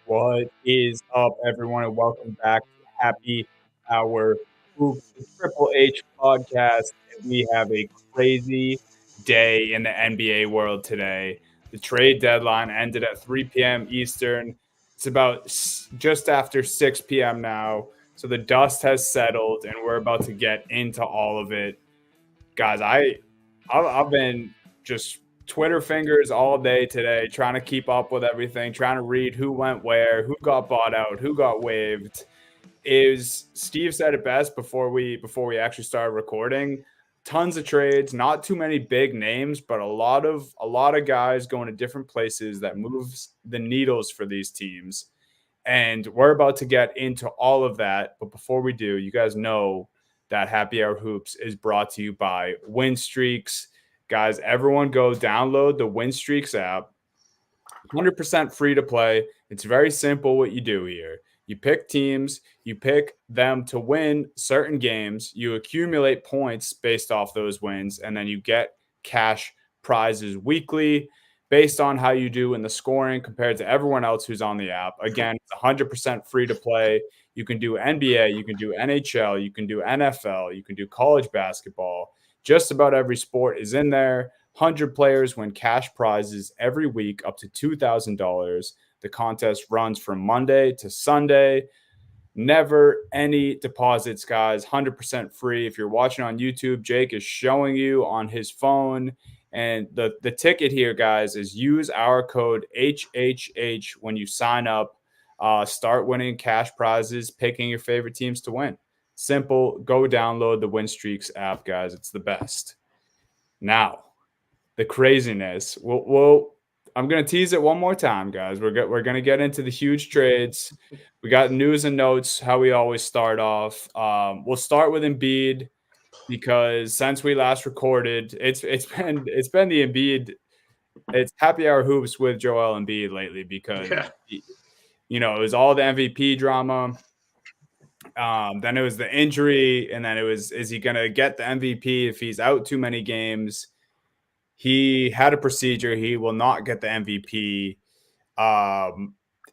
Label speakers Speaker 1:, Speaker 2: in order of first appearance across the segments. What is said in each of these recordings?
Speaker 1: What is up, everyone, and welcome back to Happy Hour Hoops, the Triple H podcast. And we have a crazy day in the NBA world today. The trade deadline ended at 3 p.m. Eastern. It's about just after 6 p.m. now. So the dust has settled, and we're about to get into all of it. Guys, I've been just Twitter fingers all day today, trying to keep up with everything, trying to read who went where, who got bought out, who got waived. Is Steve said it best before we actually started recording. Tons of trades, not too many big names, but a lot of guys going to different places that moves the needles for these teams. And we're about to get into all of that. But before we do, you guys know that Happy Hour Hoops is brought to you by Win Streaks. Guys, everyone go download the Win Streaks app. 100% free to play. It's very simple what you do here. You pick teams, you pick them to win certain games, you accumulate points based off those wins, and then you get cash prizes weekly based on how you do in the scoring compared to everyone else who's on the app. Again, it's 100% free to play. You can do NBA, you can do NHL, you can do NFL, you can do college basketball. Just about every sport is in there. 100 players win cash prizes every week up to $2,000. The contest runs from Monday to Sunday. Never any deposits, guys. 100% free. If you're watching on YouTube, Jake is showing you on his phone. And the ticket here, guys, is use our code HHH when you sign up. Start winning cash prizes, picking your favorite teams to win. Simple. Go download the Win Streaks app, guys. It's the best. Now, the craziness. I'm going to tease it one more time, guys. We're going to get into the huge trades. We got news and notes, how we always start off. We'll start with Embiid because since we last recorded, it's been the Embiid. It's Happy Hour Hoops with Joel Embiid lately because it was all the MVP drama. Then it was the injury, and then it was, is he going to get the MVP if he's out too many games? He had a procedure. He will not get the MVP.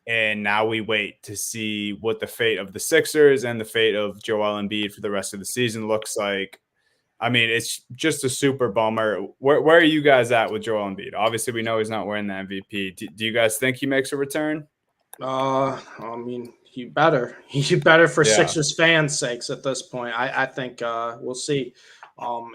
Speaker 1: And now we wait to see what the fate of the Sixers and the fate of Joel Embiid for the rest of the season looks like. I mean, it's just a super bummer. Where are you guys at with Joel Embiid? Obviously, we know he's not wearing the MVP. Do you guys think he makes a return?
Speaker 2: I mean, he better. He better for Sixers fans' sakes at this point. I think we'll see.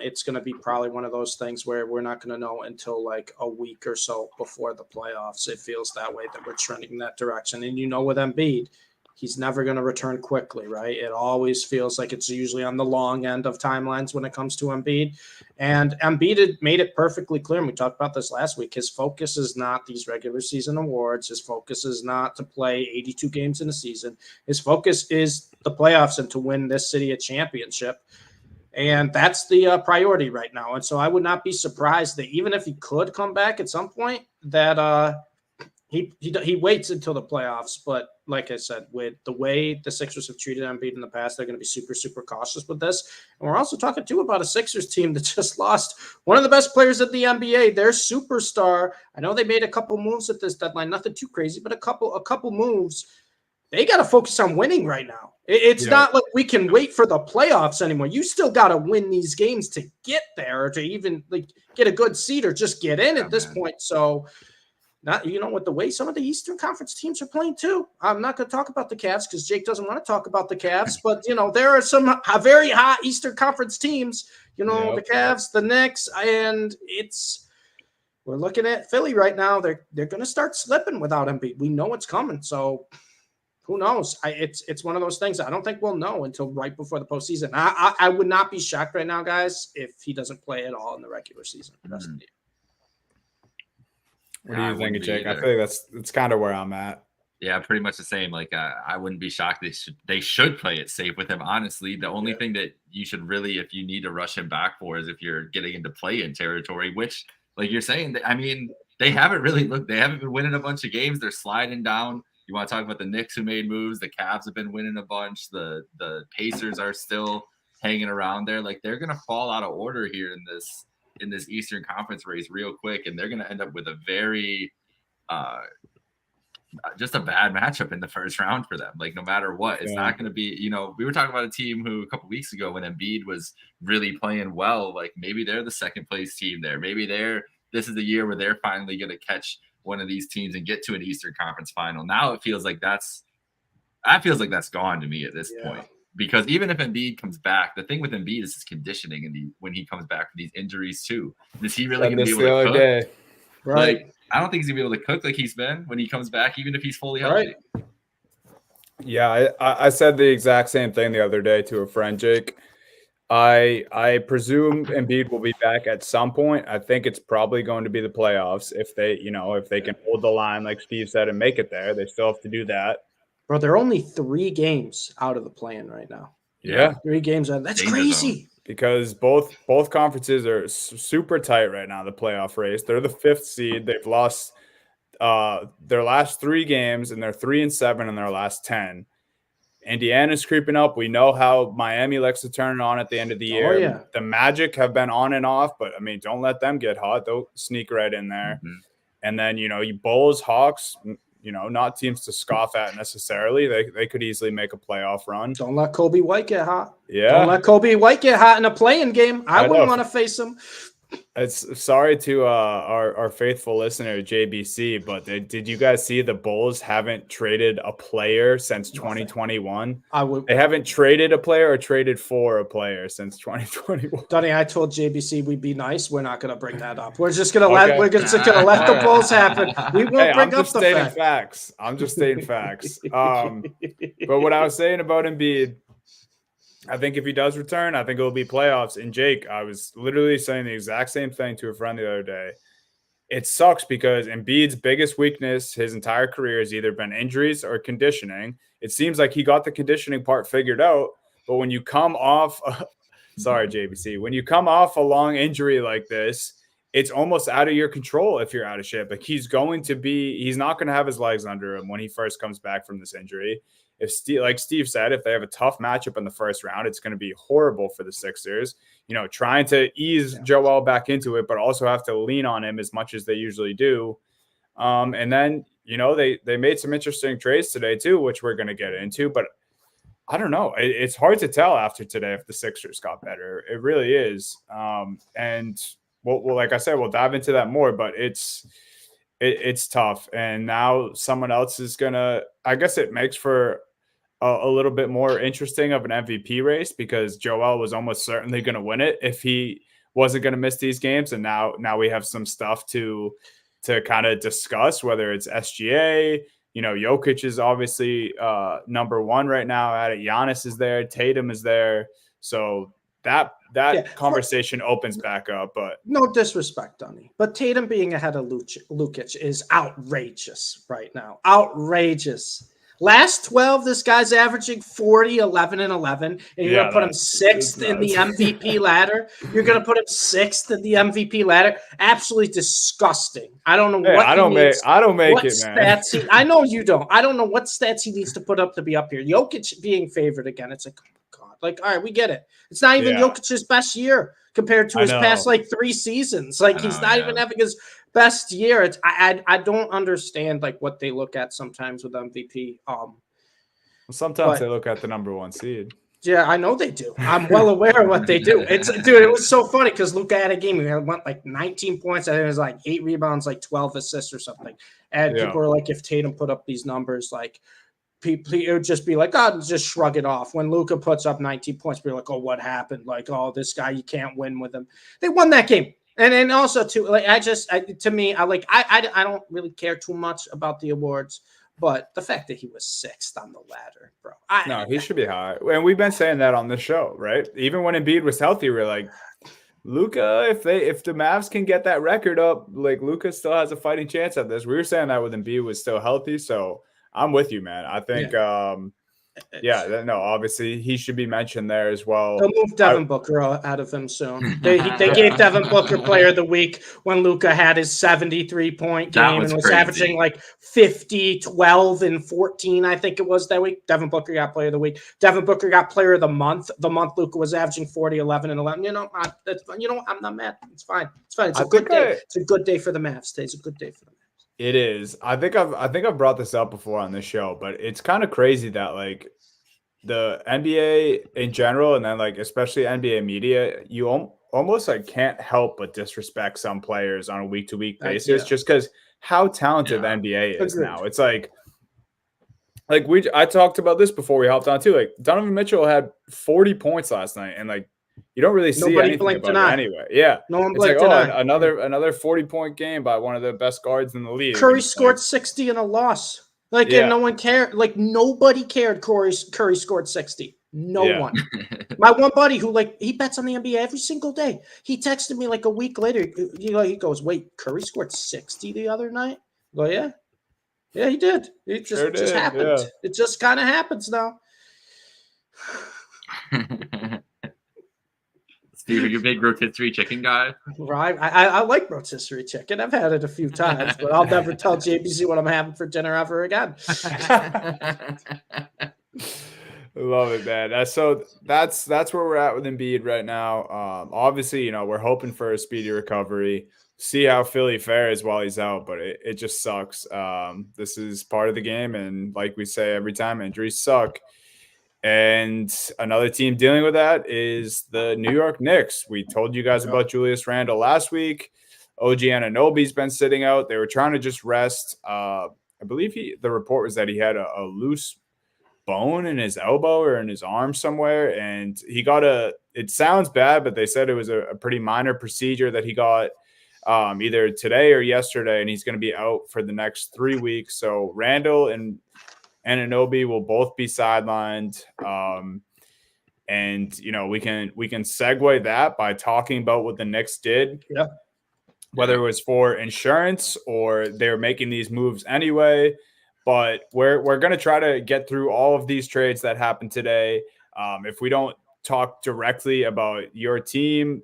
Speaker 2: It's going to be probably one of those things where we're not going to know until like a week or so before the playoffs. It feels that way, that we're trending in that direction. And with Embiid, he's never going to return quickly, right? It always feels like it's usually on the long end of timelines when it comes to Embiid. And Embiid had made it perfectly clear, and we talked about this last week, his focus is not these regular season awards. His focus is not to play 82 games in a season. His focus is the playoffs and to win this city a championship. And that's the priority right now. And so I would not be surprised that even if he could come back at some point, that he waits until the playoffs. But like I said, with the way the Sixers have treated Embiid in the past, they're going to be super, super cautious with this. And we're also talking, too, about a Sixers team that just lost one of the best players in the NBA, their superstar. I know they made a couple moves at this deadline, nothing too crazy, but a couple moves. They got to focus on winning right now. It's not like we can wait for the playoffs anymore. You still got to win these games to get there, or to even get a good seed or just get in at this point. So, with the way some of the Eastern Conference teams are playing too. I'm not going to talk about the Cavs because Jake doesn't want to talk about the Cavs, but there are some very hot Eastern Conference teams. The Cavs, the Knicks, and we're looking at Philly right now. They're going to start slipping without Embiid. We know it's coming, so. Who knows? It's one of those things. I don't think we'll know until right before the postseason. I would not be shocked right now, guys, if he doesn't play at all in the regular season. What
Speaker 1: do you think, Jake? I feel like that's kind of where I'm at.
Speaker 3: Yeah, pretty much the same. Like I wouldn't be shocked. They should play it safe with him. Honestly, the only thing that you should really, if you need to rush him back for, is if you're getting into play-in territory. Which, like you're saying, I mean, they haven't really looked. They haven't been winning a bunch of games. They're sliding down. You want to talk about the Knicks who made moves? The Cavs have been winning a bunch. The Pacers are still hanging around there. Like they're gonna fall out of order here in this Eastern Conference race real quick, and they're gonna end up with a very just a bad matchup in the first round for them. Like no matter what, it's not going to be, we were talking about a team who a couple weeks ago when Embiid was really playing well, like maybe they're the second place team there. Maybe this is the year where they're finally going to catch one of these teams and get to an Eastern Conference final. Now it feels like that's gone to me at this point. Because even if Embiid comes back, the thing with Embiid is his conditioning and when he comes back from these injuries too. Is he really going to be able to cook?
Speaker 2: Right.
Speaker 3: Like, I don't think he's going to be able to cook like he's been when he comes back, even if he's fully healthy.
Speaker 2: Right.
Speaker 1: Yeah, I said the exact same thing the other day to a friend, Jake. I presume Embiid will be back at some point. I think it's probably going to be the playoffs if they can hold the line, like Steve said, and make it there. They still have to do that.
Speaker 2: Bro, they're only 3 games out of the play-in right now.
Speaker 1: Yeah.
Speaker 2: 3 games out. That's crazy.
Speaker 1: Because both conferences are super tight right now, the playoff race. They're the 5th seed. They've lost their last 3 games, and they're 3-7 in their last 10. Indiana's creeping up. We know how Miami likes to turn it on at the end of the year.
Speaker 2: Oh, yeah.
Speaker 1: The Magic have been on and off, but, I mean, don't let them get hot. They'll sneak right in there.
Speaker 3: Mm-hmm.
Speaker 1: And then, you Bulls, Hawks – not teams to scoff at necessarily. They could easily make a playoff run.
Speaker 2: Don't let Kobe White get hot.
Speaker 1: Yeah.
Speaker 2: Don't let Kobe White get hot in a playing game. I wouldn't want to face him.
Speaker 1: It's sorry to our faithful listener, JBC, but did you guys see the Bulls haven't traded a player since 2021? They haven't traded a player or traded for a player since 2021.
Speaker 2: Donnie, I told JBC we'd be nice. We're not going to bring that up. We're just going to let the Bulls happen. We won't bring up the
Speaker 1: facts. I'm just stating facts. But what I was saying about Embiid, I think if he does return, I think it will be playoffs. And Jake, I was literally saying the exact same thing to a friend the other day. It sucks because Embiid's biggest weakness his entire career has either been injuries or conditioning. It seems like he got the conditioning part figured out, but when you come off, sorry, JBC, when you come off a long injury like this, it's almost out of your control if you're out of shape. Like he's not going to have his legs under him when he first comes back from this injury. Like Steve said, if they have a tough matchup in the first round, it's going to be horrible for the Sixers. Trying to ease Joel back into it, but also have to lean on him as much as they usually do. And then, they made some interesting trades today too, which we're going to get into. But I don't know. It's hard to tell after today if the Sixers got better. It really is. And well, like I said, we'll dive into that more. But it's tough. And now someone else is going to – I guess it makes for – a little bit more interesting of an MVP race because Joel was almost certainly going to win it if he wasn't going to miss these games. And now we have some stuff to kind of discuss, whether it's SGA, Jokic is obviously number 1 right now. Giannis is there. Tatum is there. So that conversation opens back up, but
Speaker 2: no disrespect, Donnie, but Tatum being ahead of Lukic is outrageous right now. Outrageous. Last 12, this guy's averaging 40, 11, and 11. And you're going to put him 6th in the MVP ladder. You're going to put him 6th in the MVP ladder. Absolutely disgusting. I don't know what
Speaker 1: I don't make it, man.
Speaker 2: I know you don't. I don't know what stats he needs to put up to be up here. Jokic being favored again. It's like, oh God. Like, all right, we get it. It's not even Jokic's best year compared to his past 3 seasons. Like, he's not even having his best year. I don't understand what they look at sometimes with MVP.
Speaker 1: Sometimes they look at the number 1 seed.
Speaker 2: Yeah, I know they do. I'm well aware of what they do. It was so funny because Luka had a game. He went 19 points. I think it was 8 rebounds, 12 assists or something. And people were like, if Tatum put up these numbers, people, it would just be like, oh, just shrug it off. When Luka puts up 19 points, be like, oh, what happened? This guy, you can't win with him. They won that game. And also too, I don't really care too much about the awards, but the fact that he was 6th on the ladder, bro.
Speaker 1: He should be high. And we've been saying that on the show, right? Even when Embiid was healthy, we're like, Luka, if the Mavs can get that record up, Luka still has a fighting chance at this. We were saying that with Embiid was still healthy, so I'm with you, man. I think obviously he should be mentioned there as well.
Speaker 2: They'll move Devin Booker out of him soon. They gave Devin Booker Player of the Week when Luka had his 73-point game and was
Speaker 3: crazy.
Speaker 2: Averaging 50, 12, and 14, I think it was that week. Devin Booker got Player of the Week. Devin Booker got Player of the Month. The month Luka was averaging 40, 11, and 11. I'm not mad. It's fine. It's a good day. It's a good day for the Mavs. It's a good day for the Mavs.
Speaker 1: It is. I think I've brought this up before on this show, but it's kind of crazy that like the NBA in general, and then like especially NBA media, you almost like can't help but disrespect some players on a week to week basis, just because how talented the NBA is now. It's like I talked about this before we hopped on too. Like Donovan Mitchell had 40 points last night, and like you don't really see anything about it anyway. Yeah,
Speaker 2: no one
Speaker 1: it's like
Speaker 2: another
Speaker 1: 40-point game by one of the best guards in the league.
Speaker 2: Curry scored 60 in a loss. Like, and no one cared. Like, nobody cared Curry scored 60. No one. My one buddy who, like, he bets on the NBA every single day. He texted me, like, a week later. He goes, wait, Curry scored 60 the other night? I go, yeah. Yeah, he did. It just happened. Yeah. It just kind of happens now.
Speaker 3: Steve, are you a big rotisserie chicken guy?
Speaker 2: Right. I like rotisserie chicken. I've had it a few times, but I'll never tell JBC what I'm having for dinner ever again.
Speaker 1: Love it, man. So that's where we're at with Embiid right now. Obviously, you know, we're hoping for a speedy recovery. See how Philly fares while he's out, but it just sucks. This is part of the game, and like we say every time, injuries suck. And another team dealing with that is the New York Knicks. We told you guys about Julius Randle last week. OG Anunoby's been sitting out. They were trying to just rest. I believe the report was that he had a loose bone in his elbow or in his arm somewhere, and he got it sounds bad, but they said it was a pretty minor procedure that he got either today or yesterday, and he's going to be out for the next 3 weeks. So Randle and Anunoby will both be sidelined. And you know, we can segue that by talking about what the Knicks did.
Speaker 2: Yeah.
Speaker 1: Whether it was for insurance or they're making these moves anyway. But we're going to try to get through all of these trades that happened today. If we don't talk directly about your team,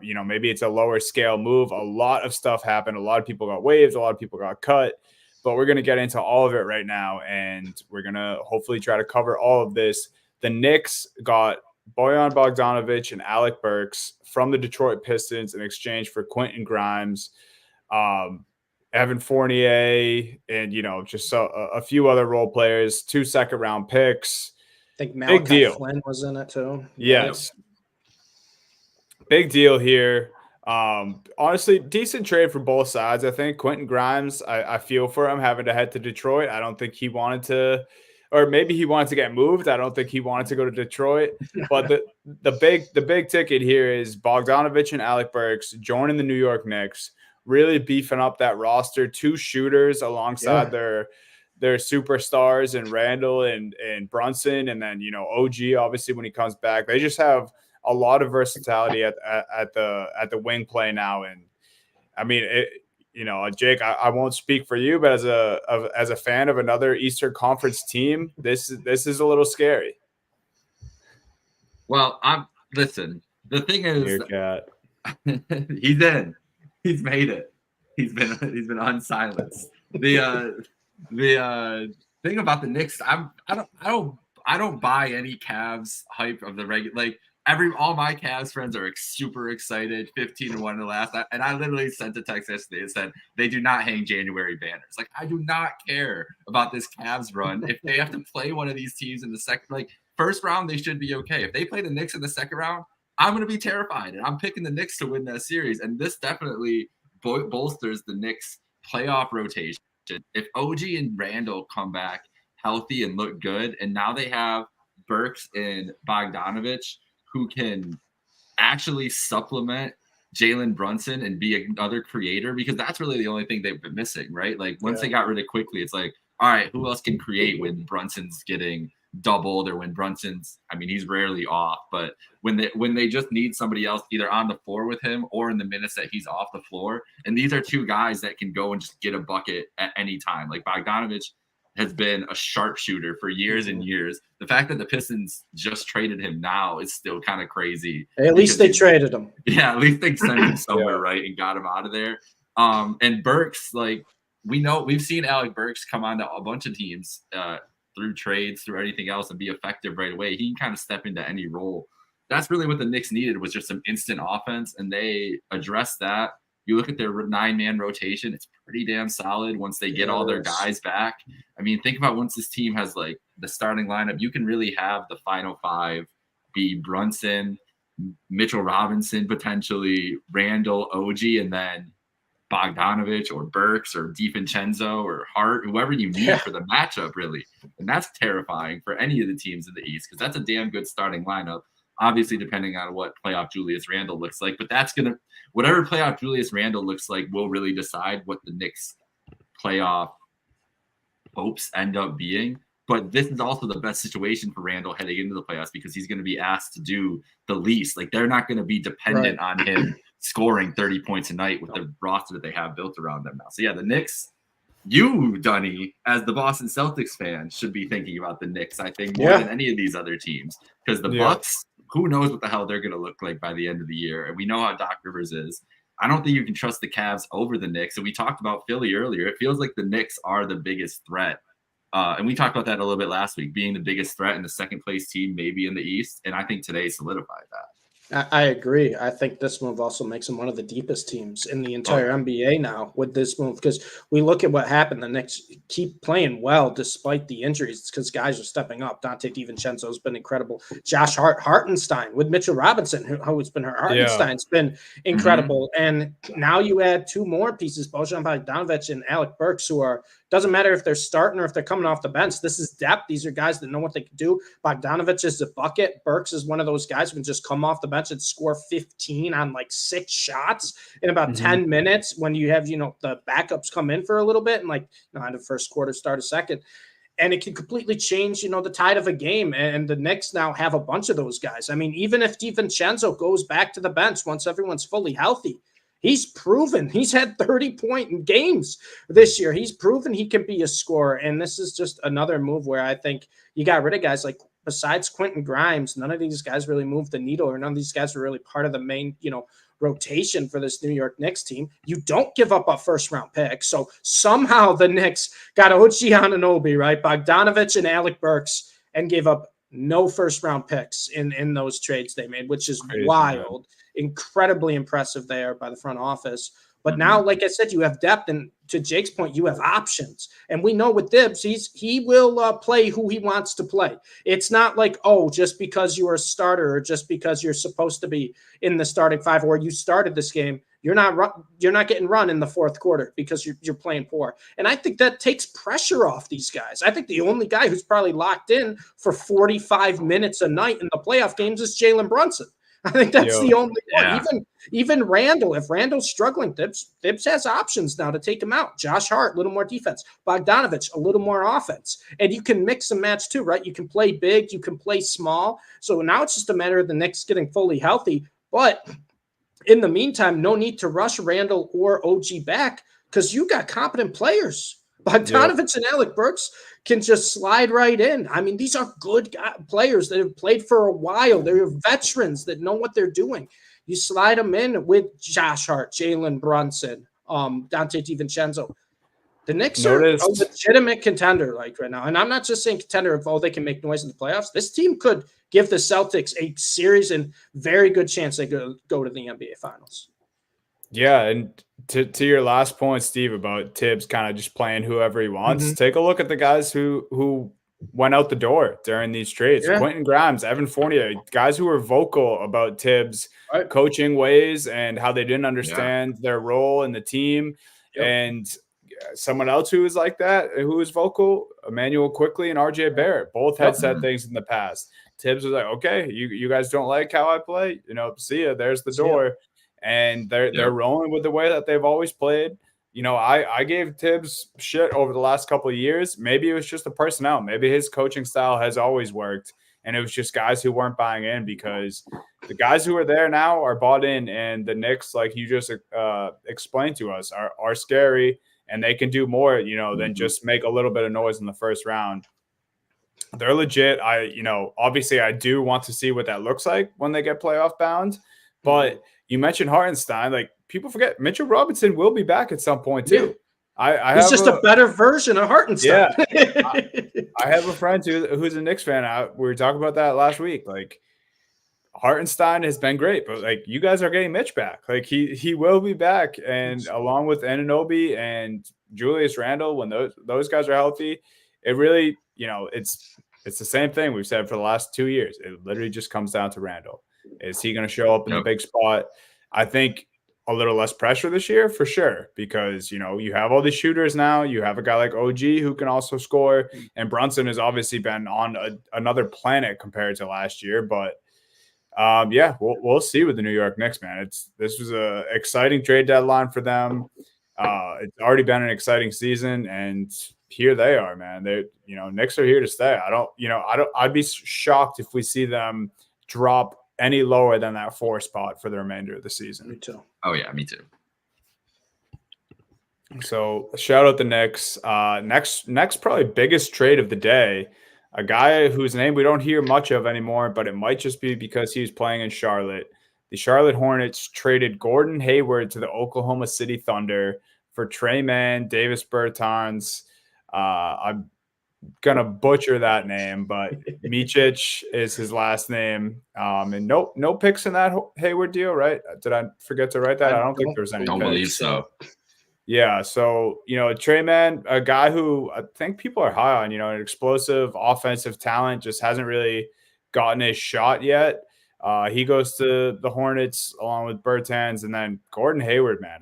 Speaker 1: you know, maybe it's a lower scale move. A lot of stuff happened. A lot of people got waived. A lot of people got cut. But we're going to get into all of it right now, and we're going to hopefully try to cover all of this. The Knicks got Bojan Bogdanovic and Alec Burks from the Detroit Pistons in exchange for Quentin Grimes, Evan Fournier, and, you know, just a few other role players, 2 second-round picks.
Speaker 2: I think Malachi Flynn was in it too.
Speaker 1: Yes. Big deal here. Honestly, decent trade for both sides. I think Quentin Grimes, I feel for him having to head to Detroit. I don't think he wanted to, or maybe he wanted to get moved. I don't think he wanted to go to Detroit. But the big ticket here is Bogdanovic and Alec Burks joining the New York Knicks, really beefing up that roster. 2 shooters alongside their superstars and Randle and Brunson, and then, you know, OG obviously when he comes back. They just have a lot of versatility at the wing play now. And I mean, you know, Jake, I won't speak for you, but as a fan of another Eastern Conference team, this is a little scary.
Speaker 3: Well, listen, the thing is, he's in. He's made it. He's been unsilenced. The thing about the Knicks, I don't buy any Cavs hype of the regular. Like all my Cavs friends are super excited, 15-1 in the last. And I literally sent a text yesterday and said they do not hang January banners. Like, I do not care about this Cavs run. If they have to play one of these teams in the second, like first round, they should be okay. If they play the Knicks in the second round, I'm going to be terrified, and I'm picking the Knicks to win that series. And this definitely bolsters the Knicks playoff rotation. If OG and Randle come back healthy and look good, and now they have Burks and Bogdanovic who can actually supplement Jalen Brunson and be another creator, because that's really the only thing they've been missing, right? Like once they got rid of Quickly, it's like, all right, who else can create when Brunson's getting doubled, or when Brunson's, I mean, he's rarely off, but when they just need somebody else either on the floor with him or in the minutes that he's off the floor. And these are 2 guys that can go and just get a bucket at any time. Like Bogdanovic has been a sharpshooter for years and years. The fact that the Pistons just traded him now is still kind of crazy.
Speaker 2: At least they traded him.
Speaker 3: Yeah, at least they sent him somewhere, right, and got him out of there. And Burks, like, we've seen Alec Burks come onto a bunch of teams through trades, through anything else, and be effective right away. He can kind of step into any role. That's really what the Knicks needed, was just some instant offense, and they addressed that. You look at their 9-man rotation, it's pretty damn solid once they get all their guys back. I mean, think about once this team has like the starting lineup, you can really have the final 5 be Brunson, Mitchell Robinson, potentially Randall, OG, and then Bogdanovich or Burks or DiVincenzo or Hart, whoever you need for the matchup, really. And that's terrifying for any of the teams in the East because that's a damn good starting lineup. Obviously, depending on what playoff Julius Randle looks like, but that's going to – whatever playoff Julius Randle looks like will really decide what the Knicks' playoff hopes end up being. But this is also the best situation for Randle heading into the playoffs because he's going to be asked to do the least. Like, they're not going to be dependent on him scoring 30 points a night with the roster that they have built around them now. So, yeah, the Knicks – you, Dunny, as the Boston Celtics fan, should be thinking about the Knicks, I think, more than any of these other teams. Because the Bucks – who knows what the hell they're going to look like by the end of the year. And we know how Doc Rivers is. I don't think you can trust the Cavs over the Knicks. And we talked about Philly earlier. It feels like the Knicks are the biggest threat. And we talked about that a little bit last week, being the biggest threat and the second place team maybe in the East. And I think today solidified that.
Speaker 2: I agree. I think this move also makes them one of the deepest teams in the entire NBA now with this move because we look at what happened. The Knicks keep playing well despite the injuries because guys are stepping up. Dante DiVincenzo has been incredible. Josh Hartenstein with Mitchell Robinson, who's been hurt. Hartenstein's been incredible. And now you add 2 more pieces, Bojan Bogdanovic and Alec Burks, who are doesn't matter if they're starting or if they're coming off the bench. This is depth. These are guys that know what they can do. Bogdanovic is a bucket. Burks is one of those guys who can just come off the bench and score 15 on like 6 shots in about 10 minutes when you have, the backups come in for a little bit and end of first quarter, start of second. And it can completely change, the tide of a game. And the Knicks now have a bunch of those guys. I mean, even if DiVincenzo goes back to the bench once everyone's fully healthy, he's proven he's had 30-point games this year. He's proven he can be a scorer. And this is just another move where I think you got rid of guys like, besides Quentin Grimes, none of these guys really moved the needle, or none of these guys were really part of the main, rotation for this New York Knicks team. You don't give up a first-round pick. So somehow the Knicks got OG Anunoby, right, Bogdanovic and Alec Burks, and gave up no first-round picks in those trades they made, which is wild. Man. Incredibly impressive there by the front office. But now, like I said, you have depth, and to Jake's point, you have options. And we know with Thibs, he will play who he wants to play. It's not like, just because you are a starter or just because you're supposed to be in the starting 5 or you started this game, you're not getting run in the fourth quarter because you're playing poor. And I think that takes pressure off these guys. I think the only guy who's probably locked in for 45 minutes a night in the playoff games is Jalen Brunson. I think that's the only one. Even Randall, if Randall's struggling, Thibs has options now to take him out. Josh Hart, a little more defense. Bogdanovic, a little more offense. And you can mix and match too, right? You can play big, you can play small. So now it's just a matter of the Knicks getting fully healthy. But in the meantime, no need to rush Randall or OG back because you got competent players. Bogdanovic and Alec Burks can just slide right in. I mean, these are good players that have played for a while. They're veterans that know what they're doing. You slide them in with Josh Hart, Jalen Brunson, Dante DiVincenzo. The Knicks are a legitimate contender right now. And I'm not just saying contender of, they can make noise in the playoffs. This team could give the Celtics a series and very good chance they go to the NBA Finals.
Speaker 1: Yeah, and to your last point, Steve, about Thibs kind of just playing whoever he wants, take a look at the guys who went out the door during these trades. Quentin Grimes, Evan Fournier, guys who were vocal about Thibs' coaching ways and how they didn't understand their role in the team. And someone else who was like that, who was vocal, Emmanuel Quickley and RJ Barrett, both had said things in the past. Thibs was like, okay, you guys don't like how I play? See ya, there's the door. And they're rolling with the way that they've always played. I gave Thibs shit over the last couple of years. Maybe it was just the personnel. Maybe his coaching style has always worked. And it was just guys who weren't buying in because the guys who are there now are bought in. And the Knicks, like you just explained to us, are scary. And they can do more, than just make a little bit of noise in the first round. They're legit. Obviously I do want to see what that looks like when they get playoff bound. But you mentioned Hartenstein. Like, people forget Mitchell Robinson will be back at some point too.
Speaker 2: He's just a better version of Hartenstein.
Speaker 1: I have a friend who's a Knicks fan. We were talking about that last week. Like, Hartenstein has been great, but like you guys are getting Mitch back. Like he will be back, and along with Anunoby and Julius Randle, when those guys are healthy, it really, it's the same thing we've said for the last 2 years. It literally just comes down to Randle. Is he going to show up in the big spot? I think a little less pressure this year for sure, because you have all these shooters now. You have a guy like OG who can also score, and Brunson has obviously been on another planet compared to last year, but. Yeah, we'll see with the New York Knicks, man. This was a exciting trade deadline for them. It's already been an exciting season, and here they are, man. Knicks are here to stay. I'd be shocked if we see them drop any lower than that 4 spot for the remainder of the season.
Speaker 2: Me too.
Speaker 3: Oh yeah, me too.
Speaker 1: So shout out the Knicks. Next probably biggest trade of the day. A guy whose name we don't hear much of anymore, but it might just be because he was playing in Charlotte. The Charlotte Hornets traded Gordon Hayward to the Oklahoma City Thunder for Trey Mann, Davis Bertans. I'm going to butcher that name, but Micic is his last name. And no picks in that Hayward deal, right? Did I forget to write that? I don't think there was any
Speaker 3: Don't
Speaker 1: picks.
Speaker 3: believe so.
Speaker 1: Yeah, so Trey Mann, a guy who I think people are high on, an explosive offensive talent, just hasn't really gotten his shot yet. He goes to the Hornets along with Bertans, and then Gordon Hayward, man.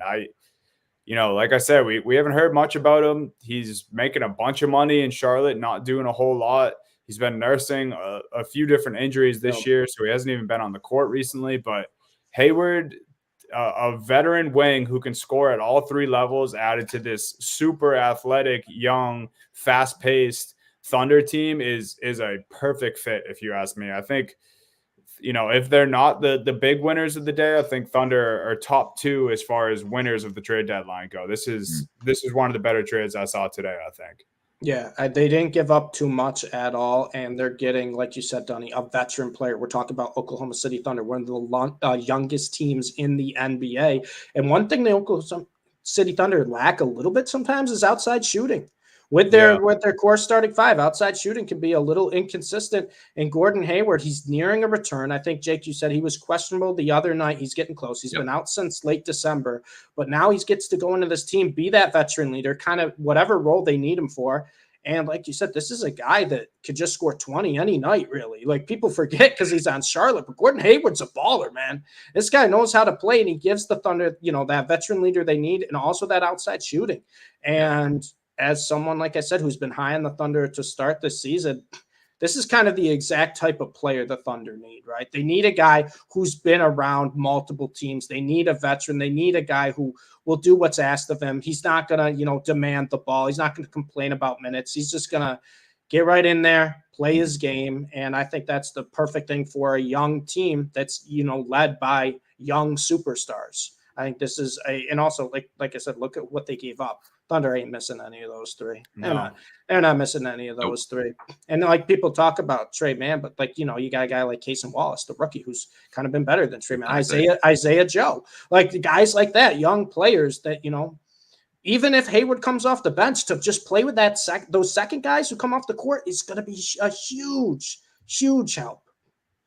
Speaker 1: Like I said, we haven't heard much about him. He's making a bunch of money in Charlotte, not doing a whole lot. He's been nursing a few different injuries this year, so he hasn't even been on the court recently. But Hayward, a veteran wing who can score at all 3 levels, added to this super athletic, young, fast-paced Thunder team is a perfect fit, if you ask me. I think, if they're not the big winners of the day, I think Thunder are top 2 as far as winners of the trade deadline go. This is one of the better trades I saw today, I think.
Speaker 2: Yeah, they didn't give up too much at all, and they're getting, like you said, Dunny, a veteran player. We're talking about Oklahoma City Thunder, one of the youngest teams in the NBA. And one thing the Oklahoma City Thunder lack a little bit sometimes is outside shooting. With their core starting 5, outside shooting can be a little inconsistent. And Gordon Hayward, he's nearing a return. I think, Jake, you said he was questionable the other night. He's getting close. He's been out since late December. But now he gets to go into this team, be that veteran leader, kind of whatever role they need him for. And like you said, this is a guy that could just score 20 any night, really. Like, people forget because he's on Charlotte, but Gordon Hayward's a baller, man. This guy knows how to play, and he gives the Thunder, that veteran leader they need, and also that outside shooting. And as someone, like I said, who's been high on the Thunder to start this season, this is kind of the exact type of player the Thunder need, right? They need a guy who's been around multiple teams. They need a veteran. They need a guy who will do what's asked of him. He's not going to, demand the ball. He's not going to complain about minutes. He's just going to get right in there, play his game. And I think that's the perfect thing for a young team that's, led by young superstars. I think this is and also like I said, look at what they gave up. Thunder ain't missing any of those 3.
Speaker 1: No.
Speaker 2: They're not missing any of those 3. And like people talk about Trey Mann, but you got a guy like Cason Wallace, the rookie, who's kind of been better than Trey Mann. Isaiah Joe, like the guys like that, young players that, even if Hayward comes off the bench, to just play with those second guys who come off the court is going to be a huge, huge help.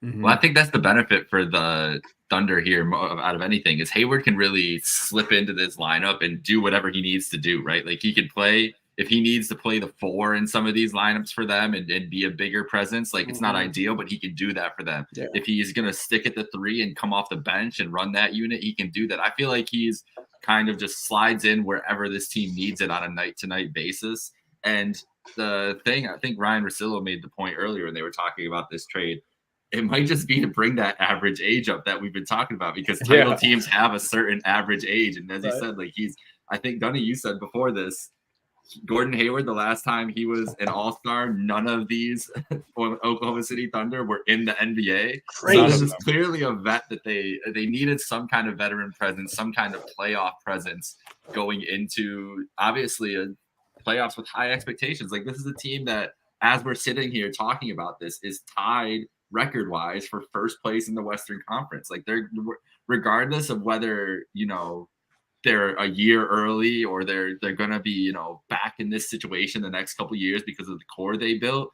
Speaker 3: Mm-hmm. Well, I think that's the benefit for the Thunder here out of anything is Hayward can really slip into this lineup and do whatever he needs to do, right? Like, he can play if he needs to play the 4 in some of these lineups for them and be a bigger presence. Like, it's not ideal, but he can do that for them. Yeah. If he's going to stick at the 3 and come off the bench and run that unit, he can do that. I feel like he's kind of just slides in wherever this team needs it on a night-to-night basis. And the thing, I think Ryan Russillo made the point earlier when they were talking about this trade, it might just be to bring that average age up that we've been talking about, because title teams have a certain average age. And as you said, like, I think, Dunny, you said before this, Gordon Hayward, the last time he was an all-star, none of these Oklahoma City Thunder were in the NBA. Crazy. So this is clearly a vet that they needed some kind of veteran presence, some kind of playoff presence going into, obviously, a playoffs with high expectations. Like, this is a team that, as we're sitting here talking about this, is tied record-wise for first place in the Western Conference. Like, they're, regardless of whether, they're a year early or they're going to be, back in this situation the next couple of years because of the core they built,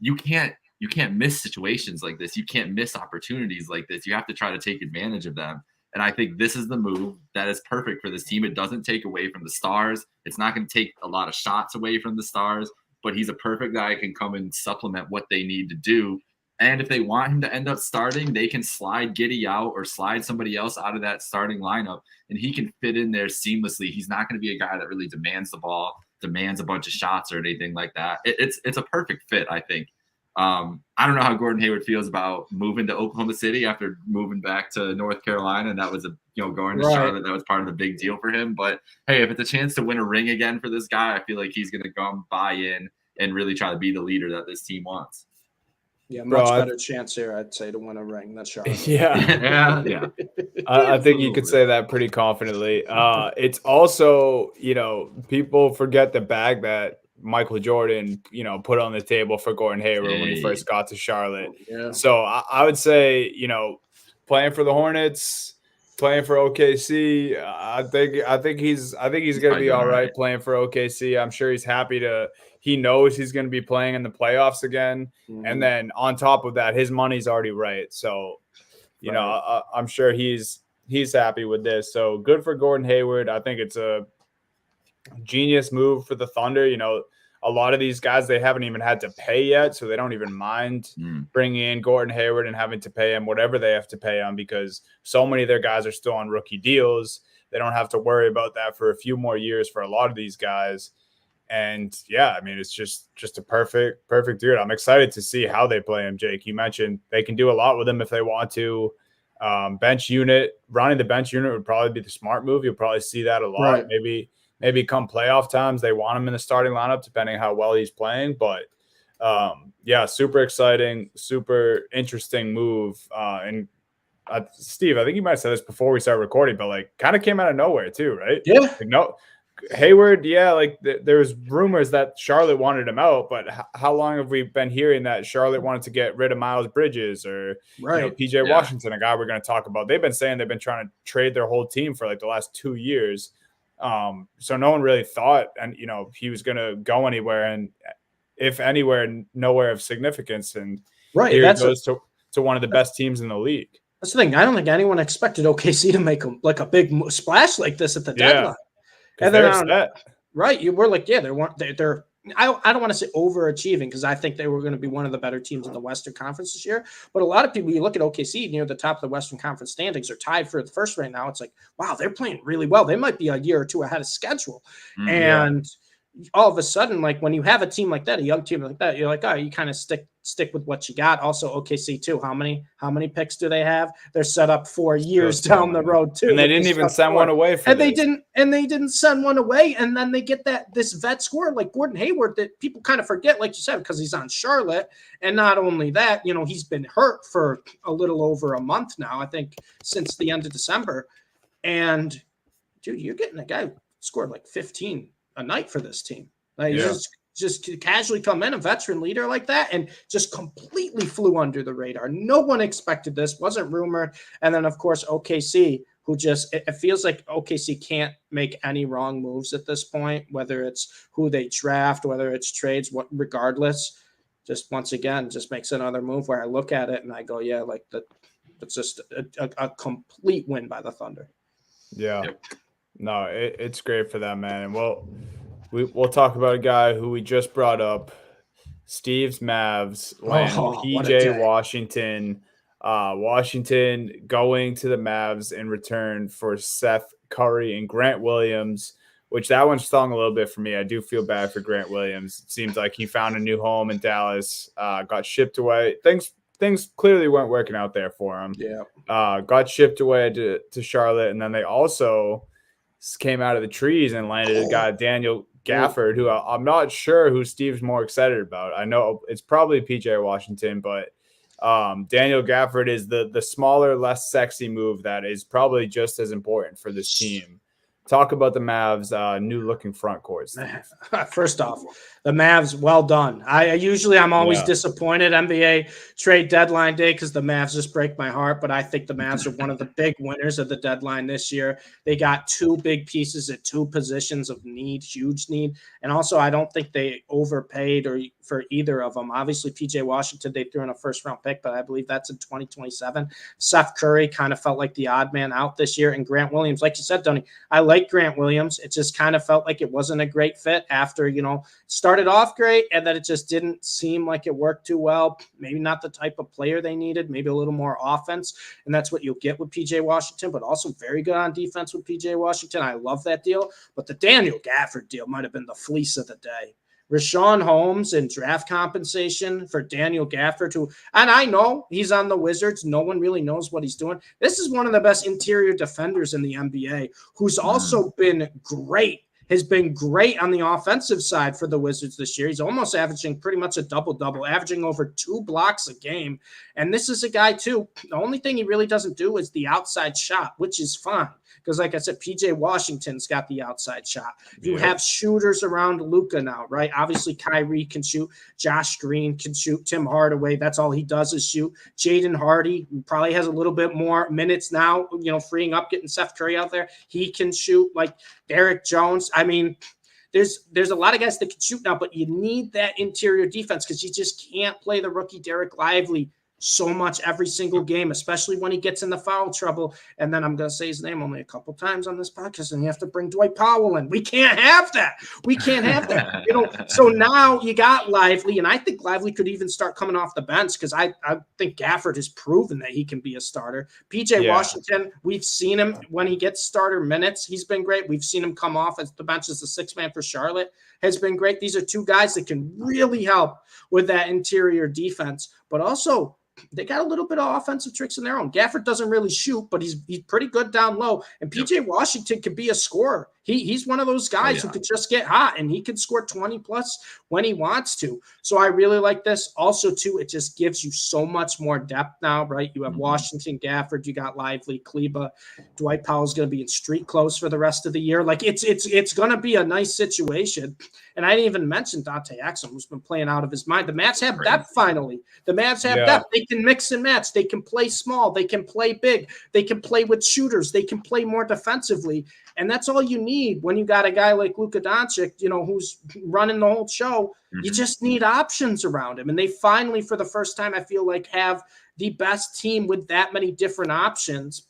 Speaker 3: you can't you can't miss situations like this. You can't miss opportunities like this. You have to try to take advantage of them. And I think this is the move that is perfect for this team. It doesn't take away from the stars. It's not going to take a lot of shots away from the stars, but he's a perfect guy who can come and supplement what they need to do. And if they want him to end up starting, they can slide Giddey out or slide somebody else out of that starting lineup, and he can fit in there seamlessly. He's not going to be a guy that really demands the ball, demands a bunch of shots or anything like that. It's a perfect fit, I think. I don't know how Gordon Hayward feels about moving to Oklahoma City after moving back to North Carolina, and that was going to Charlotte. That was part of the big deal for him. But hey, if it's a chance to win a ring again for this guy, I feel like he's going to come buy in and really try to be the leader that this team wants.
Speaker 2: Yeah, much better chance here, I'd say, to win a ring than Charlotte.
Speaker 3: Yeah.
Speaker 1: I think you could say that pretty confidently. It's also, people forget the bag that Michael Jordan, put on the table for Gordon Hayward when he first got to Charlotte.
Speaker 2: Yeah.
Speaker 1: So I would say, playing for the Hornets, playing for OKC, I think he's going to be all right playing for OKC. I'm sure he's happy he knows he's going to be playing in the playoffs again. Mm-hmm. And then on top of that, his money's already right. So, I'm sure he's happy with this. So good for Gordon Hayward. I think it's a genius move for the Thunder. A lot of these guys, they haven't even had to pay yet, so they don't even mind bringing in Gordon Hayward and having to pay him whatever they have to pay him, because so many of their guys are still on rookie deals. They don't have to worry about that for a few more years for a lot of these guys. And yeah, I mean, it's just a perfect dude. I'm excited to see how they play him, Jake. You mentioned they can do a lot with him if they want to. Bench unit, running the bench unit would probably be the smart move. You'll probably see that a lot.
Speaker 2: Right.
Speaker 1: Maybe come playoff times, they want him in the starting lineup, depending how well he's playing. But yeah, super exciting, super interesting move. And Steve, I think you might have said this before we started recording, but kind of came out of nowhere too, right?
Speaker 2: Yeah.
Speaker 1: Hayward, yeah, there's rumors that Charlotte wanted him out, but how long have we been hearing that Charlotte wanted to get rid of Miles Bridges or PJ Washington, a guy we're going to talk about? They've been saying they've been trying to trade their whole team for the last 2 years. So no one really thought, and he was going to go anywhere, and if anywhere, nowhere of significance. And here he goes to one of the best teams in the league.
Speaker 2: That's the thing. I don't think anyone expected OKC to make a big splash like this at the deadline. And then, right, you were they're I don't want to say overachieving, because I think they were going to be one of the better teams in the Western Conference this year. But a lot of people, you look at OKC near the top of the Western Conference standings, are tied for the first right now. It's like, wow, they're playing really well. They might be a year or two ahead of schedule. And all of a sudden, when you have a team like that, a young team like that, you're like, oh, you kind of stick with what you got. Also, OKC too. How many picks do they have? They're set up 4 years down the road too.
Speaker 1: And they didn't even send one away.
Speaker 2: They didn't send one away. And then they get this vet scorer like Gordon Hayward that people kind of forget, like you said, because he's on Charlotte. And not only that, he's been hurt for a little over a month now. I think since the end of December. And dude, you're getting a guy who scored 15 a night for this team. Just casually come in, a veteran leader like that, and just completely flew under the radar. No one expected this, wasn't rumored. And then, of course, OKC, who it feels like OKC can't make any wrong moves at this point, whether it's who they draft, whether it's trades, regardless. Just once again, just makes another move where I look at it and I go, yeah, it's just a complete win by the Thunder.
Speaker 1: Yeah. Yep. No, it's great for them, man. And we'll talk about a guy who we just brought up, Steve's Mavs, PJ Washington. Washington going to the Mavs in return for Seth Curry and Grant Williams, which that one stung a little bit for me. I do feel bad for Grant Williams. It seems like he found a new home in Dallas, got shipped away. Things clearly weren't working out there for him.
Speaker 2: Yeah.
Speaker 1: Got shipped away to Charlotte, and then they also came out of the trees and landed a guy, Daniel Gafford, who I'm not sure who Steve's more excited about. I know it's probably PJ Washington, but Daniel Gafford is the smaller, less sexy move that is probably just as important for this team. Talk about the Mavs' new-looking front court.
Speaker 2: First off, the Mavs, well done. I'm always disappointed NBA trade deadline day because the Mavs just break my heart, but I think the Mavs are one of the big winners of the deadline this year. They got two big pieces at two positions of need, huge need, and also I don't think they overpaid for either of them. Obviously, PJ Washington, they threw in a first-round pick, but I believe that's in 2027. Seth Curry kind of felt like the odd man out this year, and Grant Williams, like you said, Tony, I like Grant Williams. It just kind of felt like it wasn't a great fit after, started off great and then it just didn't seem like it worked too well. Maybe not the type of player they needed, maybe a little more offense. And that's what you'll get with PJ Washington, but also very good on defense with PJ Washington. I love that deal. But the Daniel Gafford deal might have been the fleece of the day. Richaun Holmes and draft compensation for Daniel Gafford, and I know he's on the Wizards. No one really knows what he's doing. This is one of the best interior defenders in the NBA, who's also been great, has been great on the offensive side for the Wizards this year. He's almost averaging pretty much a double-double, averaging over 2 blocks a game. And this is a guy, too, the only thing he really doesn't do is the outside shot, which is fine. Because, like I said, PJ Washington's got the outside shot. You have shooters around Luka now, right? Obviously, Kyrie can shoot. Josh Green can shoot. Tim Hardaway, that's all he does is shoot. Jaden Hardy probably has a little bit more minutes now, freeing up, getting Seth Curry out there. He can shoot. Like Derek Jones. I mean, there's a lot of guys that can shoot now, but you need that interior defense because you just can't play the rookie Derek Lively so much every single game, especially when he gets in the foul trouble. And then I'm going to say his name only a couple times on this podcast, and you have to bring Dwight Powell in. We can't have that. We can't have that. So now you got Lively, and I think Lively could even start coming off the bench because I think Gafford has proven that he can be a starter. PJ Washington, we've seen him when he gets starter minutes. He's been great. We've seen him come off as the bench as the sixth man for Charlotte. Has been great. These are two guys that can really help with that interior defense, but also they got a little bit of offensive tricks in their own. Gafford doesn't really shoot, but he's pretty good down low. And PJ Washington could be a scorer. He's one of those guys who could just get hot, and he could score 20 plus when he wants to. So I really like this. Also, too, it just gives you so much more depth now, right? You have Washington, Gafford, you got Lively, Kleba. Dwight Powell's going to be in street clothes for the rest of the year. Like it's going to be a nice situation. And I didn't even mention Dante Exum, who's been playing out of his mind. The Mavs have depth finally. The Mavs have depth. They can mix and match. They can play small. They can play big. They can play with shooters. They can play more defensively. And that's all you need when you got a guy like Luka Doncic, who's running the whole show. You just need options around him. And they finally, for the first time, I feel like have the best team with that many different options.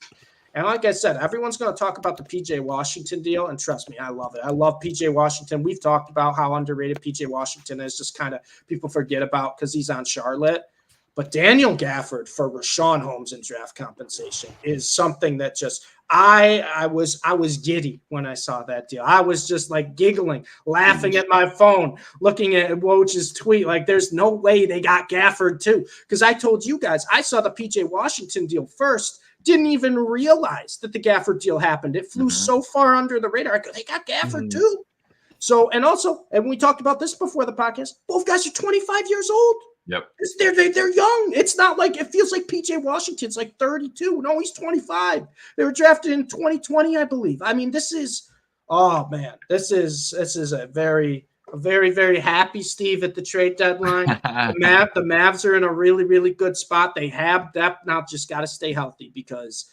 Speaker 2: And like I said, everyone's going to talk about the PJ Washington deal. And trust me, I love it. I love PJ Washington. We've talked about how underrated PJ Washington is, just kind of people forget about because he's on Charlotte. But Daniel Gafford for Richaun Holmes in draft compensation is something that just I was giddy when I saw that deal. I was just like giggling, laughing at my phone, looking at Woj's tweet. Like, there's no way they got Gafford too. Because I told you guys, I saw the PJ Washington deal first. Didn't even realize that the Gafford deal happened. It flew so far under the radar. I go, they got Gafford too. So, and we talked about this before the podcast, both guys are 25 years old.
Speaker 3: Yep.
Speaker 2: They're young. It's not like it feels like PJ Washington's like 32. No, he's 25. They were drafted in 2020, I believe. I mean, this is a very, very happy Steve at the trade deadline. The Mavs are in a really, really good spot. They have depth now, just got to stay healthy because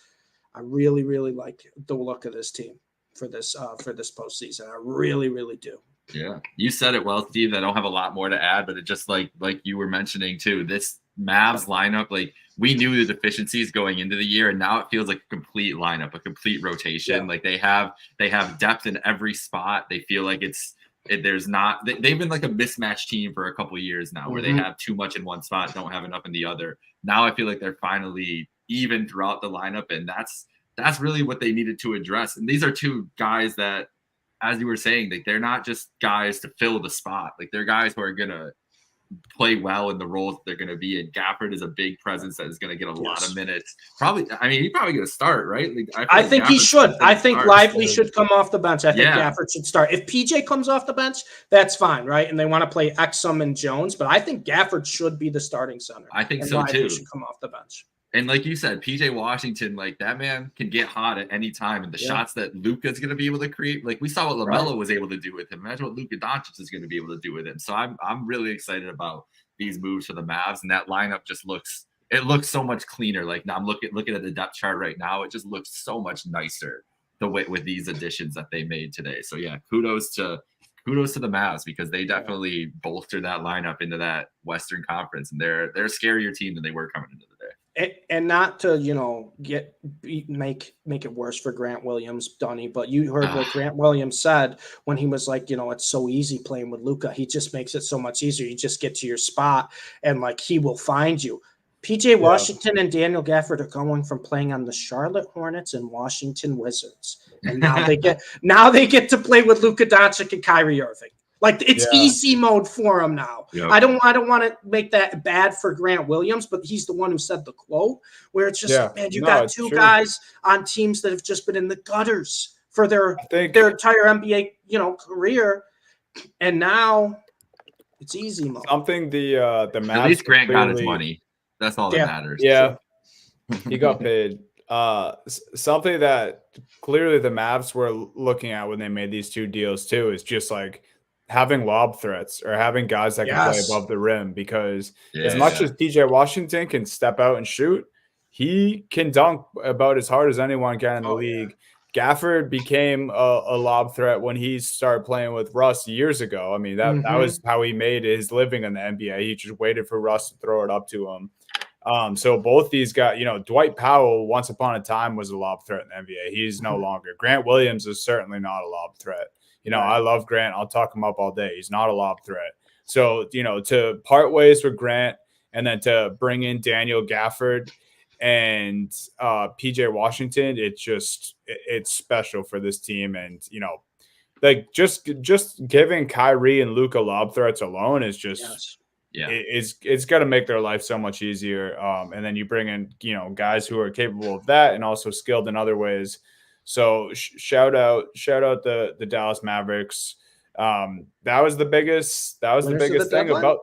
Speaker 2: I really, really like the look of this team for this postseason. I really, really do.
Speaker 3: Yeah, you said it well, Steve. I don't have a lot more to add, but it just like you were mentioning too, this Mavs lineup, like we knew the deficiencies going into the year, and now it feels like a complete lineup, a complete rotation. Yeah. Like they have depth in every spot. They feel like they've been like a mismatched team for a couple of years now, where they have too much in one spot, don't have enough in the other. Now I feel like they're finally even throughout the lineup, and that's really what they needed to address. And these are two guys that, as you were saying, like they're not just guys to fill the spot. Like they're guys who are gonna play well in the roles that they're gonna be in. Gafford is a big presence that is gonna get a lot of minutes. Probably, I mean, he's probably gonna start, right? Like,
Speaker 2: I think he should. I think Lively should come off the bench. I think Gafford should start. If PJ comes off the bench, that's fine, right? And they want to play Exum and Jones, but I think Gafford should be the starting center.
Speaker 3: I think
Speaker 2: and
Speaker 3: so
Speaker 2: Lively
Speaker 3: too.
Speaker 2: should come off the bench.
Speaker 3: And like you said, PJ Washington, like that man can get hot at any time. And the shots that Luka's going to be able to create, like we saw what LaMelo was able to do with him. Imagine what Luka Doncic is going to be able to do with him. So I'm really excited about these moves for the Mavs. And that lineup just looks so much cleaner. Like now I'm looking at the depth chart right now. It just looks so much nicer the way with these additions that they made today. So yeah, kudos to the Mavs because they definitely bolstered that lineup into that Western Conference. And they're a scarier team than they were coming into the day.
Speaker 2: And not to, make it worse for Grant Williams, Donnie, but you heard what Grant Williams said when he was like, it's so easy playing with Luka. He just makes it so much easier. You just get to your spot and like he will find you. PJ Washington and Daniel Gafford are going from playing on the Charlotte Hornets and Washington Wizards. And now they get to play with Luka Doncic and Kyrie Irving. Like it's easy mode for him now. Yep. I don't want to make that bad for Grant Williams, but he's the one who said the quote where it's just, man, you got two guys on teams that have just been in the gutters for their entire NBA, career. And now it's easy mode.
Speaker 1: Something the Mavs
Speaker 3: at least Grant got his money. That's all that matters.
Speaker 1: Yeah. He got paid. Something that clearly the Mavs were looking at when they made these two deals too is just like having lob threats or having guys that can play above the rim because as much as PJ Washington can step out and shoot, he can dunk about as hard as anyone can in the league. Gafford became a lob threat when he started playing with Russ years ago. I mean, that was how he made his living in the NBA. He just waited for Russ to throw it up to him. So both these guys, Dwight Powell once upon a time was a lob threat in the NBA. He's no longer. Grant Williams is certainly not a lob threat. I love Grant. I'll talk him up all day. He's not a lob threat. So, to part ways with Grant and then to bring in Daniel Gafford and PJ Washington, it's special for this team. And, like just giving Kyrie and Luka lob threats alone is just it's going to make their life so much easier. And then you bring in, guys who are capable of that and also skilled in other ways. So shout out the Dallas Mavericks. That was the biggest thing about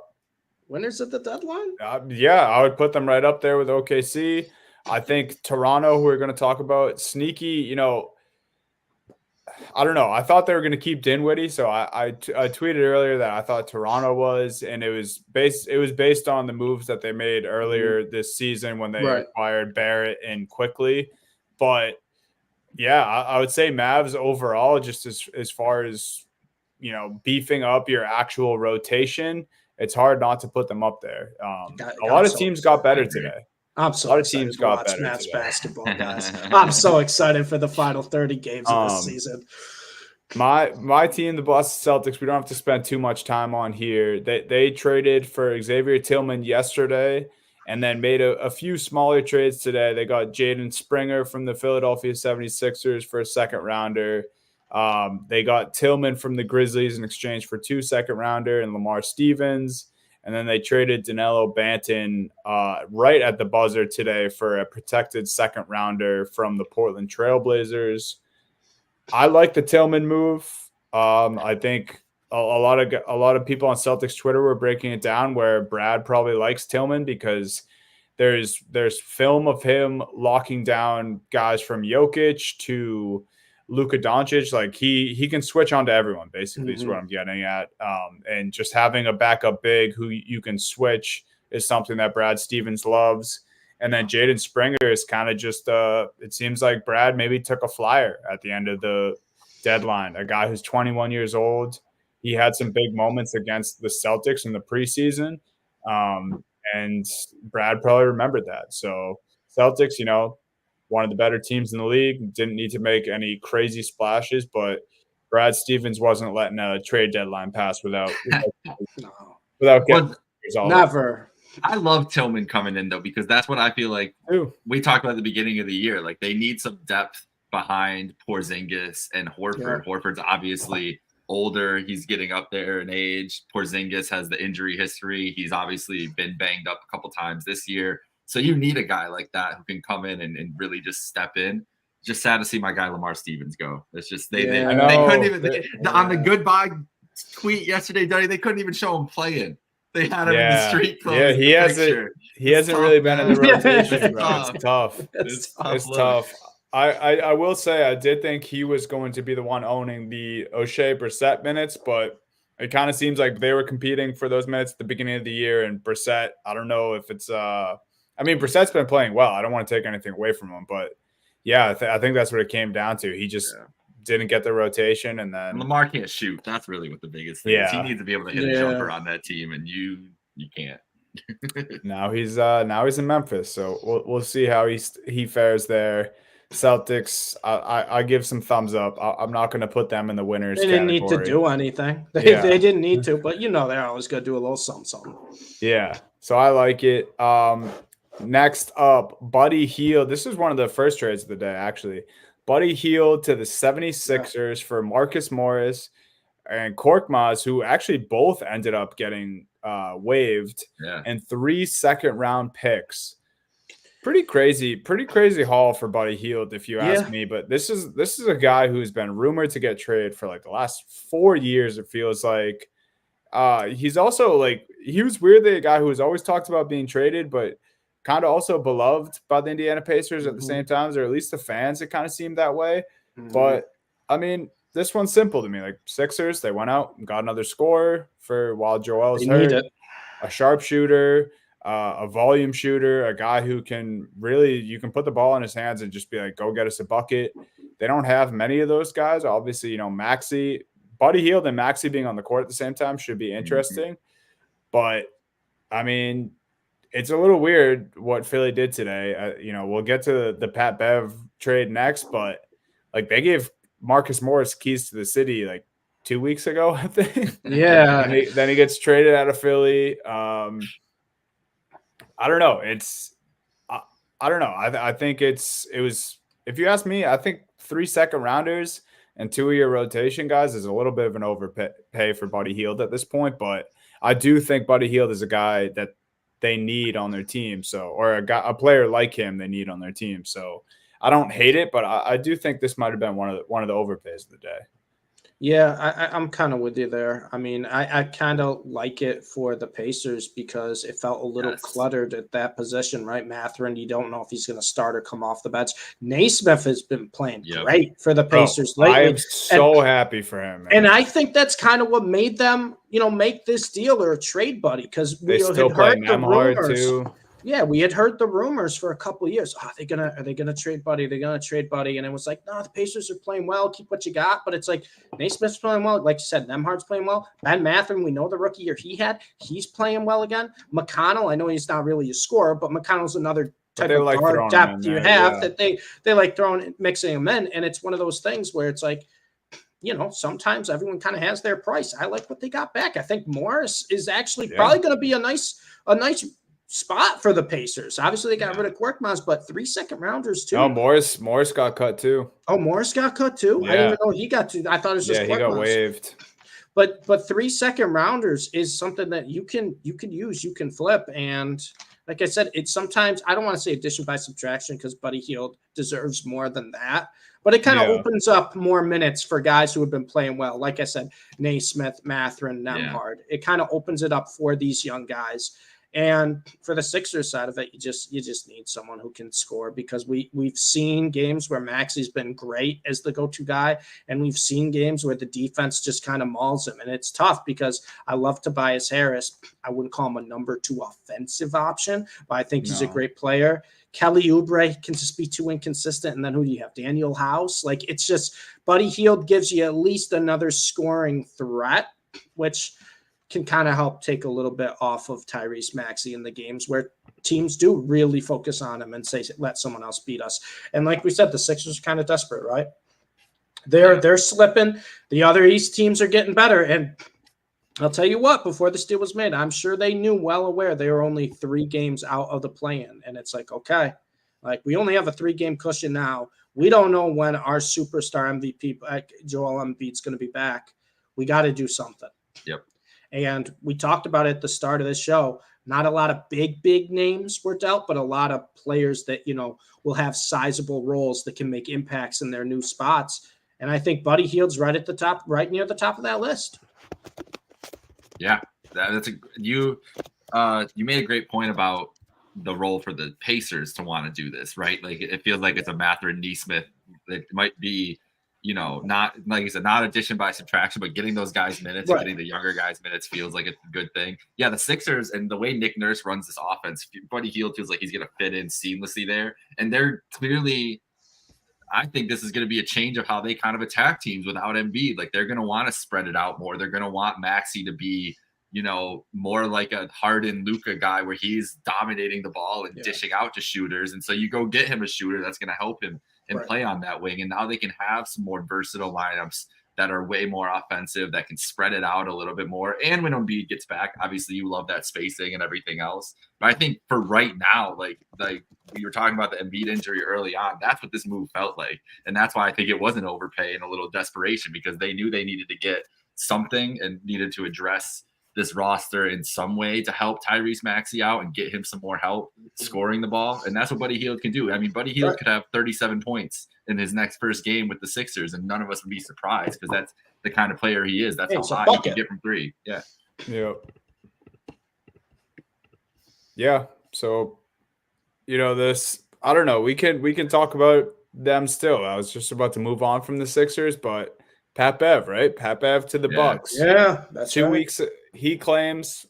Speaker 2: winners at the deadline.
Speaker 1: I would put them right up there with OKC. I think Toronto, who we're going to talk about, sneaky. I don't know. I thought they were going to keep Dinwiddie, so I tweeted earlier that I thought Toronto was, and it was based on the moves that they made earlier this season when they acquired Barrett and Quickly, but. Yeah, I would say Mavs overall, just as far as, beefing up your actual rotation, it's hard not to put them up there. A lot of teams got better today.
Speaker 2: I'm so excited teams got better Mavs basketball, guys. I'm so excited for the final 30 games of this season.
Speaker 1: My team, the Boston Celtics, we don't have to spend too much time on here. They traded for Xavier Tillman yesterday. And then made a few smaller trades today. They got Jaden Springer from the Philadelphia 76ers for a second rounder. They got Tillman from the Grizzlies in exchange for 2 second-rounder and Lamar Stevens. And then they traded Danilo Banton right at the buzzer today for a protected second-rounder from the Portland Trailblazers. I like the Tillman move. I think a lot of people on Celtics Twitter were breaking it down where Brad probably likes Tillman because there's film of him locking down guys from Jokic to Luka Doncic. Like he can switch on to everyone, basically is what I'm getting at. And just having a backup big who you can switch is something that Brad Stevens loves. And then Jaden Springer is kind of just it seems like Brad maybe took a flyer at the end of the deadline, a guy who's 21 years old. He had some big moments against the Celtics in the preseason, and Brad probably remembered that. So Celtics, one of the better teams in the league, didn't need to make any crazy splashes, but Brad Stevens wasn't letting a trade deadline pass without getting
Speaker 2: never.
Speaker 3: I love Tillman coming in, though, because that's what I feel like we talked about at the beginning of the year. Like, they need some depth behind Porzingis and Horford. Yeah. Horford's obviously older. He's getting up there in age. Porzingis has the injury history. He's obviously been banged up a couple times this year. So you need a guy like that who can come in and really just step in. Just sad to see my guy Lamar Stevens go. It's just they couldn't even on the goodbye tweet yesterday, Donnie, they couldn't even show him playing. They had him in the street clothes.
Speaker 1: Yeah, he hasn't really been in the rotation, bro. It's tough.
Speaker 3: It's
Speaker 1: tough. I will say I did think he was going to be the one owning the O'Shea Brissett minutes, but it kind of seems like they were competing for those minutes at the beginning of the year. And Brissett, I don't know if it's I mean, Brissett's been playing well. I don't want to take anything away from him, but yeah, I think that's what it came down to. He just didn't get the rotation, and then
Speaker 3: Lamar can't shoot. That's really what the biggest thing is. He needs to be able to hit a jumper on that team, and you can't.
Speaker 1: Now he's in Memphis, so we'll see how he fares there. Celtics, I give some thumbs up. I'm not going to put them in the winners.
Speaker 2: They didn't need to do anything. They didn't need to, but they're always going to do a little something.
Speaker 1: Yeah, so I like it. Next up, Buddy Hield. This is one of the first trades of the day, actually. Buddy Hield to the 76ers for Marcus Morris and Korkmaz, who actually both ended up getting waived, and 3 second-round picks. Pretty crazy haul for Buddy Hield, if you ask me. But this is a guy who's been rumored to get traded for like the last 4 years, it feels like. He's also he was weirdly a guy who was always talked about being traded, but kind of also beloved by the Indiana Pacers at the same time, or at least the fans, it kind of seemed that way. But I mean, this one's simple to me. Like Sixers, they went out and got another scorer while Joel's hurt, a sharpshooter, a volume shooter, a guy who can you can put the ball in his hands and just be like, go get us a bucket. They don't have many of those guys. Obviously, Maxey, Buddy Hield and Maxey being on the court at the same time should be interesting. But I mean, it's a little weird what Philly did today. We'll get to the Pat Bev trade next, but they gave Marcus Morris keys to the city 2 weeks ago, I think.
Speaker 2: Yeah.
Speaker 1: Then he gets traded out of Philly. I don't know. I don't know. I think it was, if you ask me, I think 3 second rounders and 2 of your rotation guys is a little bit of an overpay for Buddy Hield at this point. But I do think Buddy Hield is a guy that they need on their team. Or a player like him they need on their team. So I don't hate it, but I do think this might have been one of the overpays of the day.
Speaker 2: Yeah, I'm kind of with you there. I mean, I kind of like it for the Pacers because it felt a little cluttered at that position, right? Mathurin, you don't know if he's going to start or come off the bench. Naismith has been playing great for the Pacers lately.
Speaker 1: I'm so happy for him, man.
Speaker 2: And I think that's kind of what made them, make this deal or a trade, Buddy, because we had heard the rumors. Too. Yeah, we had heard the rumors for a couple of years. Are they gonna trade Buddy? They're gonna trade Buddy, and it was like, no, the Pacers are playing well. Keep what you got. But it's like Naismith's playing well, like you said. Nembhard's playing well. Ben Mathurin, we know the rookie year he had. He's playing well again. McConnell, I know he's not really a scorer, but McConnell's another type of guard depth you have that they like mixing him in, and it's one of those things where it's like, sometimes everyone kind of has their price. I like what they got back. I think Morris is actually probably going to be a nice spot for the Pacers. Obviously, they got rid of Korkmaz, but 3 second rounders too.
Speaker 1: Oh, Morris got cut too.
Speaker 2: Oh, Morris got cut too. Yeah. I didn't even know he got to. I thought it was just Korkmaz.
Speaker 1: He got waived.
Speaker 2: But 3 second rounders is something that you can use, you can flip, and like I said, it's sometimes I don't want to say addition by subtraction because Buddy Hield deserves more than that. But it kind of opens up more minutes for guys who have been playing well. Like I said, Naismith, Mathurin, Nembhard. It kind of opens it up for these young guys. And for the Sixers side of it, you just need someone who can score because we've seen games where Maxey's been great as the go-to guy, and we've seen games where the defense just kind of mauls him. And it's tough because I love Tobias Harris. I wouldn't call him a number 2 offensive option, but I think he's a great player. Kelly Oubre can just be too inconsistent. And then who do you have? Daniel House. It's just Buddy Hield gives you at least another scoring threat, which can kind of help take a little bit off of Tyrese Maxey in the games where teams do really focus on him and say, let someone else beat us. And like we said, the Sixers are kind of desperate, right? They're slipping. The other East teams are getting better. And I'll tell you what, before this deal was made, I'm sure they knew well aware they were only 3 games out of the play-in. And it's like, okay, we only have a 3-game cushion now. We don't know when our superstar MVP, Joel Embiid's going to be back. We got to do something.
Speaker 3: Yep.
Speaker 2: And we talked about it at the start of the show. Not a lot of big names were dealt, but a lot of players that, will have sizable roles that can make impacts in their new spots. And I think Buddy Hield's right near the top of that list.
Speaker 3: Yeah, You made a great point about the role for the Pacers to want to do this, right? Like it feels like it's a Mathurin Nesmith. It might be, not like you said, not addition by subtraction, but getting those guys minutes,
Speaker 2: Right.
Speaker 3: getting the younger guys minutes feels like it's a good thing. Yeah, the Sixers and the way Nick Nurse runs this offense, Buddy Hield feels like he's going to fit in seamlessly there, and they're clearly. I think this is going to be a change of how they kind of attack teams without Embiid. Like they're going to want to spread it out more. They're going to want Maxey to be, more like a Harden Luka guy where he's dominating the ball and dishing out to shooters. And so you go get him a shooter that's going to help him and play on that wing. And now they can have some more versatile lineups that are way more offensive, that can spread it out a little bit more. And when Embiid gets back, obviously you love that spacing and everything else. But I think for right now, like we were talking about the Embiid injury early on, that's what this move felt like. And that's why I think it was an overpay and a little desperation, because they knew they needed to get something and needed to address this roster in some way to help Tyrese Maxey out and get him some more help scoring the ball. And that's what Buddy Hield can do. I mean, Buddy Hield could have 37 points in his next first game with the Sixers, and none of us would be surprised because that's the kind of player he is. That's how hot he can get from three. Yeah.
Speaker 1: Yeah. So, this, I don't know. We can talk about them still. I was just about to move on from the Sixers, but Pat Bev, right? Pat Bev to the Bucks.
Speaker 2: Yeah, that's
Speaker 1: 2 weeks. He claims,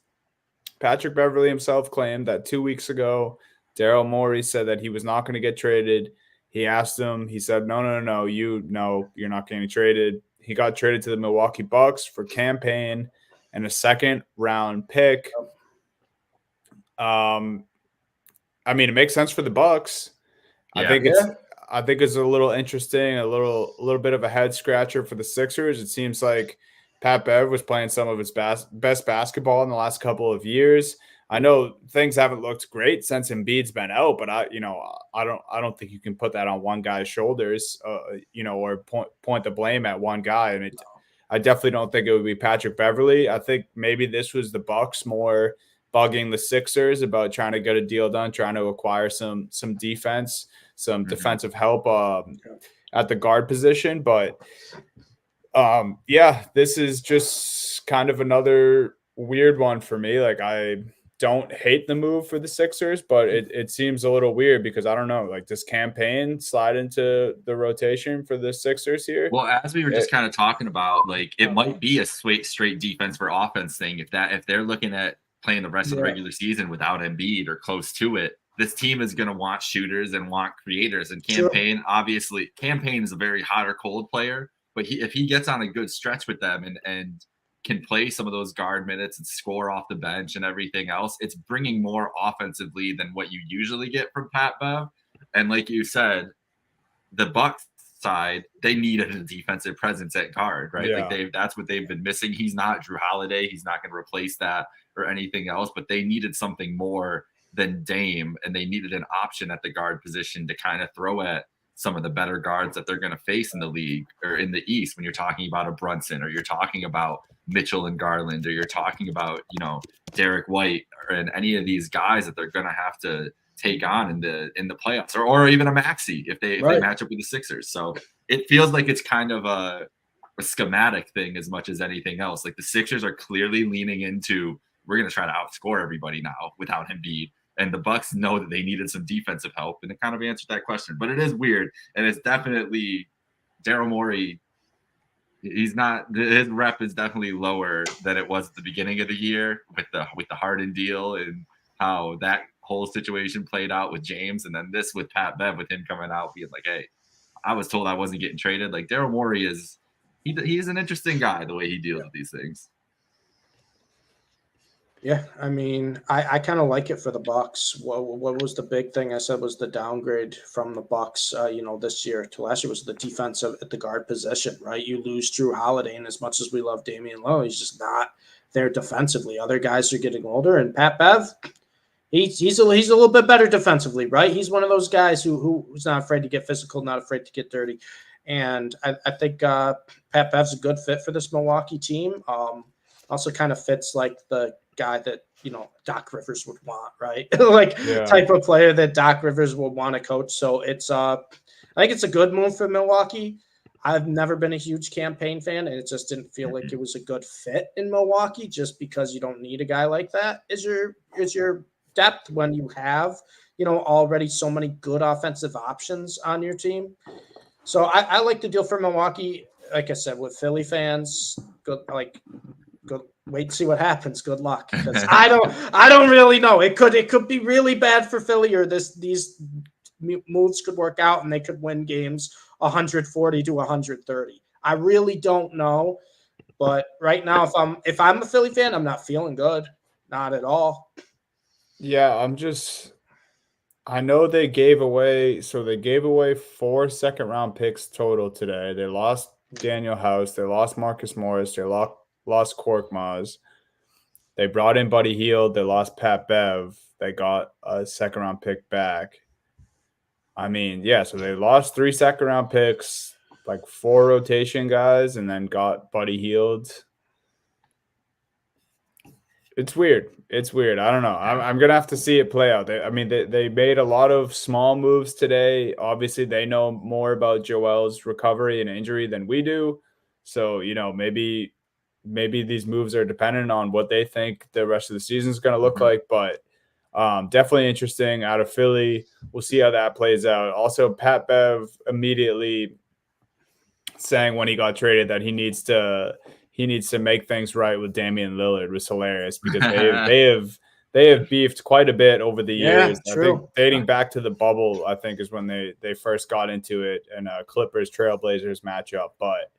Speaker 1: Patrick Beverley himself claimed that 2 weeks ago, Daryl Morey said that he was not going to get traded. He asked him. He said, no, you're not getting traded. He got traded to the Milwaukee Bucks for campaign and a second-round pick. I mean, it makes sense for the Bucks. Yeah. I think it's a little interesting, a little bit of a head scratcher for the Sixers. It seems like Pat Bev was playing some of his best basketball in the last couple of years. I know things haven't looked great since Embiid's been out, but I don't think you can put that on one guy's shoulders, or point the blame at one guy. And I definitely don't think it would be Patrick Beverley. I think maybe this was the Bucks more bugging the Sixers about trying to get a deal done, trying to acquire some defense, some defensive help at the guard position. But this is just kind of another weird one for me. Like, I don't hate the move for the Sixers, but it seems a little weird because I don't know, like, does campaign slide into the rotation for the Sixers here?
Speaker 3: Well, as we were just kind of talking about, like, it might be a straight defense for offense thing. If they're looking at playing the rest of the regular season without Embiid or close to it, this team is going to want shooters and want creators. And campaign, obviously, campaign is a very hot or cold player, but if he gets on a good stretch with them and can play some of those guard minutes and score off the bench and everything else, it's bringing more offensively than what you usually get from Pat Bev. And like you said, the Bucks side, they needed a defensive presence at guard, right?
Speaker 1: Yeah.
Speaker 3: Like that's what they've been missing. He's not Drew Holiday. He's not going to replace that or anything else, but they needed something more than Dame, and they needed an option at the guard position to kind of throw at some of the better guards that they're going to face in the league or in the East when you're talking about a Brunson or you're talking about Mitchell and Garland or you're talking about, Derek White and any of these guys that they're going to have to take on in the playoffs or even a Maxey if they match up with the Sixers. So it feels like it's kind of a schematic thing as much as anything else. Like the Sixers are clearly leaning into, we're going to try to outscore everybody now without Embiid. And the Bucks know that they needed some defensive help, and it kind of answered that question. But it is weird, and it's definitely Daryl Morey. His rep is definitely lower than it was at the beginning of the year with the Harden deal and how that whole situation played out with James, and then this with Pat Bev, with him coming out being like, "Hey, I was told I wasn't getting traded." Like Daryl Morey he's an interesting guy the way he deals with these things.
Speaker 2: Yeah, I mean, I kind of like it for the Bucks. What was the big thing I said was the downgrade from the Bucks, this year to last year was the defense at the guard position, right? You lose Drew Holiday, and as much as we love Damian Lillard, he's just not there defensively. Other guys are getting older, and Pat Bev, he's a little bit better defensively, right? He's one of those guys who's not afraid to get physical, not afraid to get dirty, and I think Pat Bev's a good fit for this Milwaukee team. Also kind of fits like the guy that, Doc Rivers would want, right? Type of player that Doc Rivers would want to coach. So it's I think it's a good move for Milwaukee. I've never been a huge campaign fan, and it just didn't feel like it was a good fit in Milwaukee. Just because you don't need a guy like that is your depth when you have already so many good offensive options on your team. So I like the deal for Milwaukee. Like I said, with Philly fans, good wait to see what happens. Good luck, because I don't really know. It could be really bad for Philly, or these moves could work out and they could win games 140 to 130. I really don't know, but right now, if I'm a Philly fan, I'm not feeling good, not at all.
Speaker 1: Yeah, I know they gave away 4 second-round picks total today. They lost Daniel House, they lost Marcus Morris, they lost Korkmaz. They brought in Buddy Hield, they lost Pat Bev. They got a second-round pick back. I mean, yeah, so they lost 3 second-round picks, like 4 rotation guys, and then got Buddy Hield. It's weird. I don't know. I'm gonna have to see it play out. They made a lot of small moves today. Obviously, they know more about Joel's recovery and injury than we do. So maybe these moves are dependent on what they think the rest of the season is going to look like. But definitely interesting out of Philly. We'll see how that plays out. Also, Pat Bev immediately saying when he got traded that he needs to make things right with Damian Lillard was hilarious, because they have beefed quite a bit over the years.
Speaker 2: Yeah,
Speaker 1: I think dating back to the bubble, I think is when they first got into it in a Clippers Trailblazers matchup, but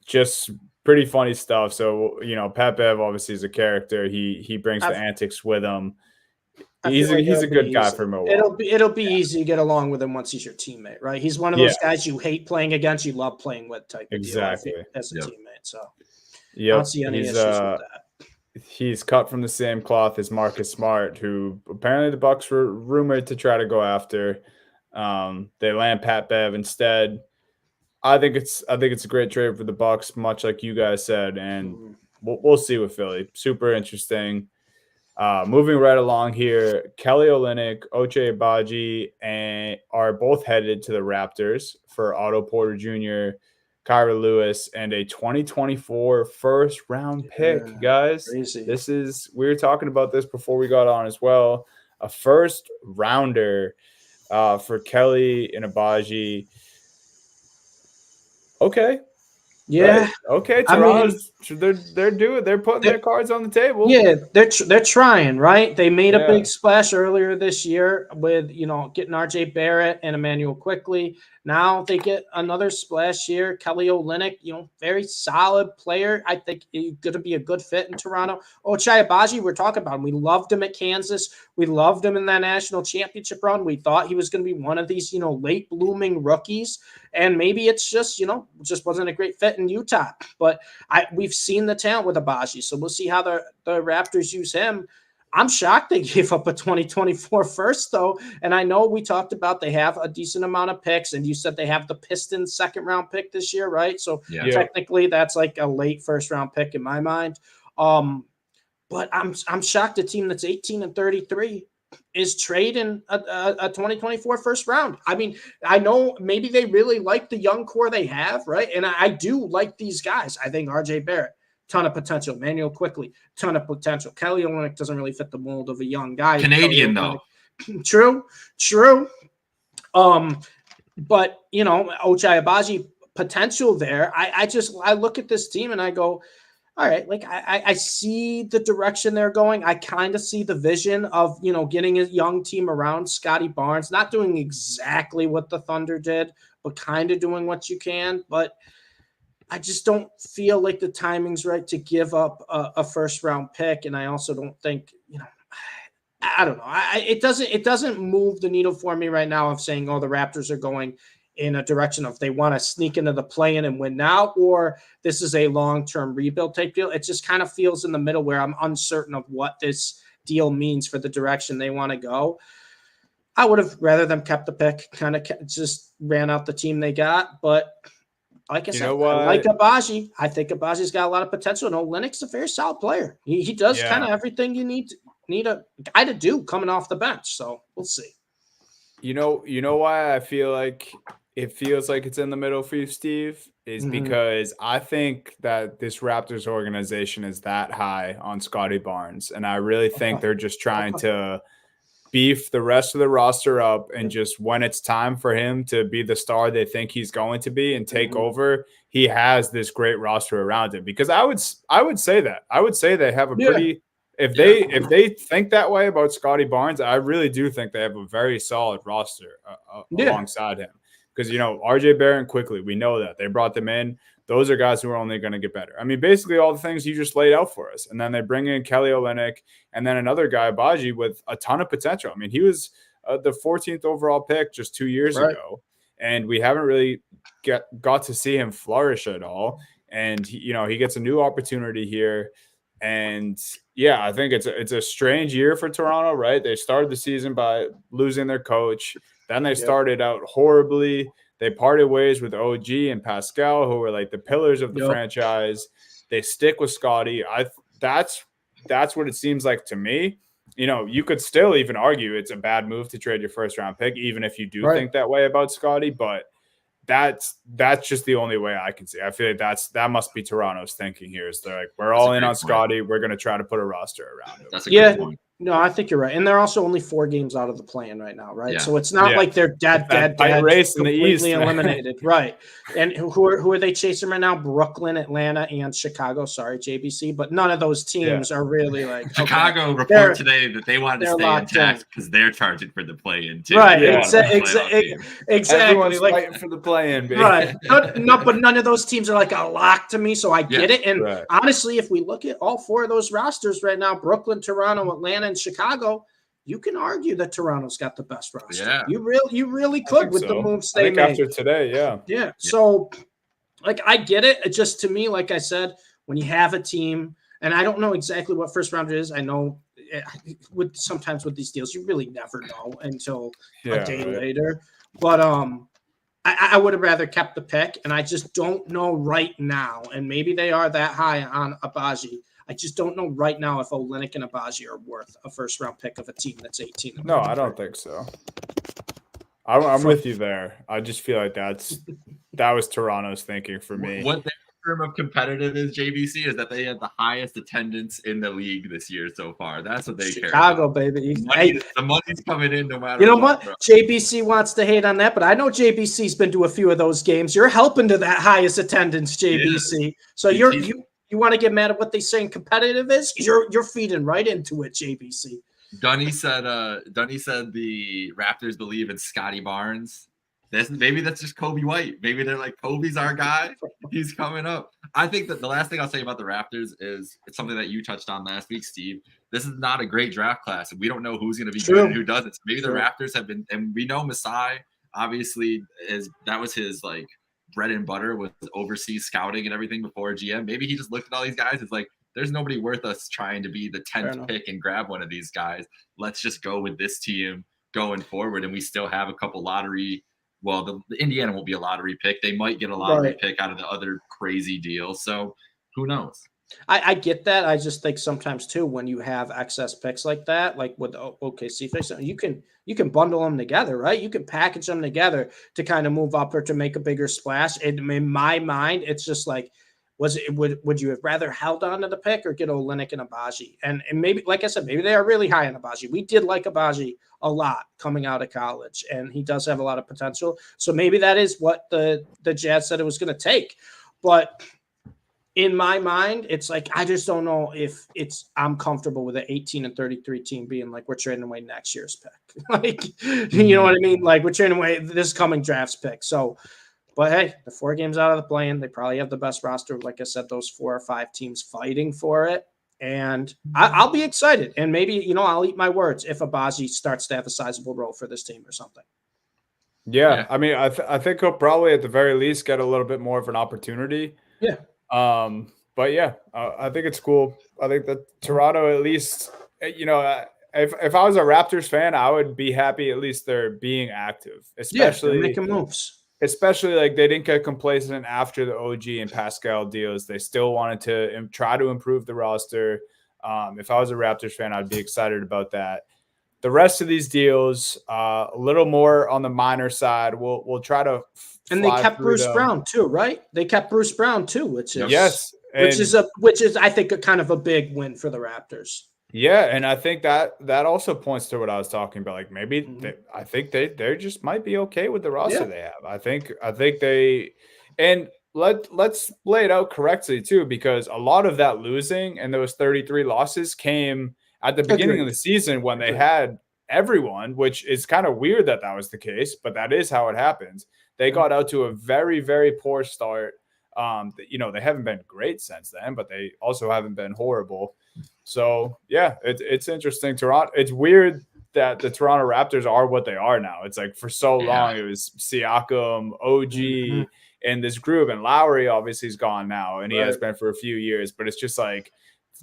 Speaker 1: just pretty funny stuff. So, Pat Bev obviously is a character. He brings the antics with him. He's a good guy for Milwaukee.
Speaker 2: It'll be easy to get along with him once he's your teammate, right? He's one of those guys you hate playing against, you love playing with type of deal, I think, as a teammate. So I don't see any issues with that.
Speaker 1: He's cut from the same cloth as Marcus Smart, who apparently the Bucks were rumored to try to go after. They land Pat Bev instead. I think it's a great trade for the Bucks, much like you guys said, and we'll see with Philly. Super interesting. Moving right along here, Kelly Olynyk, Ochai Agbaji, and are both headed to the Raptors for Otto Porter Jr., Kyra Lewis, and a 2024 first-round pick, guys.
Speaker 2: Crazy.
Speaker 1: We were talking about this before we got on as well. A first-rounder for Kelly and Agbaji. Okay.
Speaker 2: Yeah.
Speaker 1: Right. Okay. Toronto's they're putting their cards on the table.
Speaker 2: Yeah, they're trying, right? They made a big splash earlier this year with getting RJ Barrett and Emmanuel Quickley. Now they get another splash here. Kelly Olynyk, very solid player. I think he's going to be a good fit in Toronto. Ochai Agbaji, we're talking about him. We loved him at Kansas. We loved him in that national championship run. We thought he was going to be one of these, late blooming rookies. And maybe it's just, just wasn't a great fit in Utah. But we've seen the talent with Agbaji, so we'll see how the Raptors use him. I'm shocked they gave up a 2024 first, though. And I know we talked about they have a decent amount of picks, and you said they have the Pistons second-round pick this year, right? So technically that's like a late first-round pick in my mind. But I'm shocked a team that's 18-33 is trading a 2024 first round. I mean, I know maybe they really like the young core they have, right? And I do like these guys. I think RJ Barrett, ton of potential. Manuel Quickley, ton of potential. Kelly Olynyk doesn't really fit the mold of a young guy.
Speaker 3: Canadian, though.
Speaker 2: True. But, Ochai Agbaji potential there. I look at this team and I go, all right, like I see the direction they're going. I kind of see the vision of, getting a young team around Scotty Barnes, not doing exactly what the Thunder did, but kind of doing what you can. But I just don't feel like the timing's right to give up a first round pick. And I also don't think, I don't know. It doesn't move the needle for me right now of saying, oh, the Raptors are going in a direction of they want to sneak into the play-in and win now, or this is a long-term rebuild type deal. It just kind of feels in the middle where I'm uncertain of what this deal means for the direction they want to go. I would have rather them kept the pick, kind of just ran out the team they got. But like I said, I like Agbaji. I think Agbaji's got a lot of potential. And Olynyk's a very solid player. He does kind of everything you need a guy to do coming off the bench. So we'll see.
Speaker 1: You know why I feel like it feels like it's in the middle for you, Steve, is because I think that this Raptors organization is that high on Scotty Barnes. And I really think they're just trying to beef the rest of the roster up, and just when it's time for him to be the star they think he's going to be and take over, he has this great roster around him. Because I would say that. I would say they have a pretty if they think that way about Scotty Barnes, I really do think they have a very solid roster alongside him. Because, you know, RJ Barrett quickly, we know that. They brought them in. Those are guys who are only going to get better. I mean, basically all the things you just laid out for us. And then they bring in Kelly Olynyk and then another guy, Baji, with a ton of potential. I mean, he was the 14th overall pick just 2 years ago, and we haven't really got to see him flourish at all. And, he gets a new opportunity here. And, yeah, I think it's a strange year for Toronto, right? They started the season by losing their coach. Then they started out horribly. They parted ways with OG and Pascal, who were like the pillars of the franchise. They stick with Scotty. That's what it seems like to me. You know, you could still even argue it's a bad move to trade your first round pick, even if you do think that way about Scotty. But that's just the only way I can see. I feel like that must be Toronto's thinking here. Is they're like, we're all in on Scotty. We're going to try to put a roster around him.
Speaker 3: That's a great point.
Speaker 2: No, I think you're right. And they're also only 4 games out of the play-in right now, right? Yeah. So it's not like they're dead
Speaker 1: race in the East,
Speaker 2: eliminated. Right. And who are they chasing right now? Brooklyn, Atlanta, and Chicago. Sorry, JBC. But none of those teams are really like
Speaker 3: Chicago report today that they wanted to stay intact because they're charging for the play-in too.
Speaker 2: Right. Exactly.
Speaker 1: Everyone's fighting for the play-in, baby.
Speaker 2: Right. But none of those teams are like a lock to me, so I get it. And honestly, if we look at all 4 of those rosters right now, Brooklyn, Toronto, Atlanta, and Chicago, you can argue that Toronto's got the best roster.
Speaker 3: Yeah.
Speaker 2: You really could with the moves they made.
Speaker 1: After today,
Speaker 2: yeah. So, like, I get it. It just, to me, like I said, when you have a team, and I don't know exactly what first rounder is. I know sometimes with these deals, you really never know until a day later. But I would have rather kept the pick, and I just don't know right now. And maybe they are that high on Agbaji. I just don't know right now if Olynyk and Agbaji are worth a first-round pick of a team that's 18.
Speaker 1: No, I don't think so. I'm with you there. I just feel like that was Toronto's thinking for me.
Speaker 3: What their term of competitive is, JBC, is that they had the highest attendance in the league this year so far. That's what they care about.
Speaker 2: Chicago, baby.
Speaker 3: The money's coming in no matter
Speaker 2: what. You know what? JBC wants to hate on that, but I know JBC's been to a few of those games. You're helping to that highest attendance, JBC. Yeah. So you want to get mad at what they saying competitive is? You're feeding right into it, JBC.
Speaker 3: Dunny said the Raptors believe in Scotty Barnes. Maybe that's just Kobe White. Maybe they're like, Kobe's our guy. He's coming up. I think that the last thing I'll say about the Raptors is it's something that you touched on last week, Steve. This is not a great draft class. We don't know who's going to be good and who doesn't. So maybe the Raptors have been, and we know Masai obviously that was his like bread and butter with overseas scouting and everything before GM. Maybe he just looked at all these guys. It's like, there's nobody worth us trying to be the 10th pick and grab one of these guys. Let's just go with this team going forward. And we still have a couple lottery. Well, the Indiana won't be a lottery pick. They might get a lottery pick out of the other crazy deals. So who knows?
Speaker 2: I get that. I just think sometimes too, when you have excess picks like that, like with OKC picks, you can bundle them together, right? You can package them together to kind of move up or to make a bigger splash. And in my mind, it's just like, would you have rather held on to the pick or get Olynyk and Agbaji? And maybe, like I said, maybe they are really high on Agbaji. We did like Agbaji a lot coming out of college, and he does have a lot of potential. So maybe that is what the Jazz said it was going to take. But in my mind, it's like, I just don't know if I'm comfortable with an 18-33 team being like, we're trading away next year's pick. Like, you know what I mean? Like, we're trading away this coming draft's pick. So, but hey, the 4 games out of the play-in, they probably have the best roster. Like I said, those 4 or 5 teams fighting for it. And I'll be excited. And maybe, I'll eat my words if Agbaji starts to have a sizable role for this team or something.
Speaker 1: Yeah. I mean, I think he'll probably at the very least get a little bit more of an opportunity.
Speaker 2: Yeah.
Speaker 1: But yeah, I think it's cool. I think that Toronto, at least, if I was a Raptors fan, I would be happy at least they're being active, especially
Speaker 2: making moves.
Speaker 1: Especially like they didn't get complacent after the OG and Pascal deals. They still wanted to try to improve the roster. If I was a Raptors fan, I'd be excited about that. the rest of these deals, a little more on the minor side. We'll try to
Speaker 2: and they kept Bruce
Speaker 1: them.
Speaker 2: Brown too, right? They kept Bruce Brown too, which is
Speaker 1: yes,
Speaker 2: which is I think a kind of a big win for the Raptors.
Speaker 1: Yeah, and I think that also points to what I was talking about. Like maybe I think they just might be okay with the roster they have. I think they, and let's lay it out correctly too, because a lot of that losing and those 33 losses came at the beginning of the season when they had everyone, which is kind of weird that was the case, but that is how it happens. They got out to a very, very poor start. They haven't been great since then, but they also haven't been horrible. So yeah, it's interesting. Toronto. It's weird that the Toronto Raptors are what they are now. It's like for so long it was Siakam, OG, and this group, and Lowry obviously is gone now, and he has been for a few years. But it's just like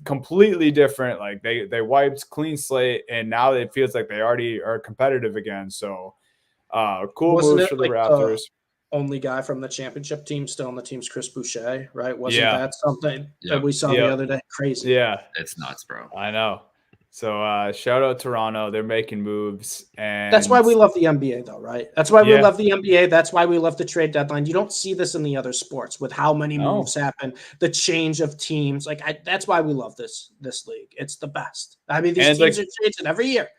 Speaker 1: completely different. Like they wiped clean slate, and now it feels like they already are competitive again. So cool moves for the Raptors.
Speaker 2: Only guy from the championship team still on the team's Chris Boucher, right? Wasn't that something that we saw the other day? Crazy.
Speaker 1: Yeah.
Speaker 3: It's nuts, bro.
Speaker 1: I know. So shout out Toronto. They're making moves. And
Speaker 2: that's why we love the NBA though, right? That's why we love the NBA. That's why we love the trade deadline. You don't see this in the other sports with how many moves happen, the change of teams. That's why we love this league. It's the best. I mean, these teams are changing every year.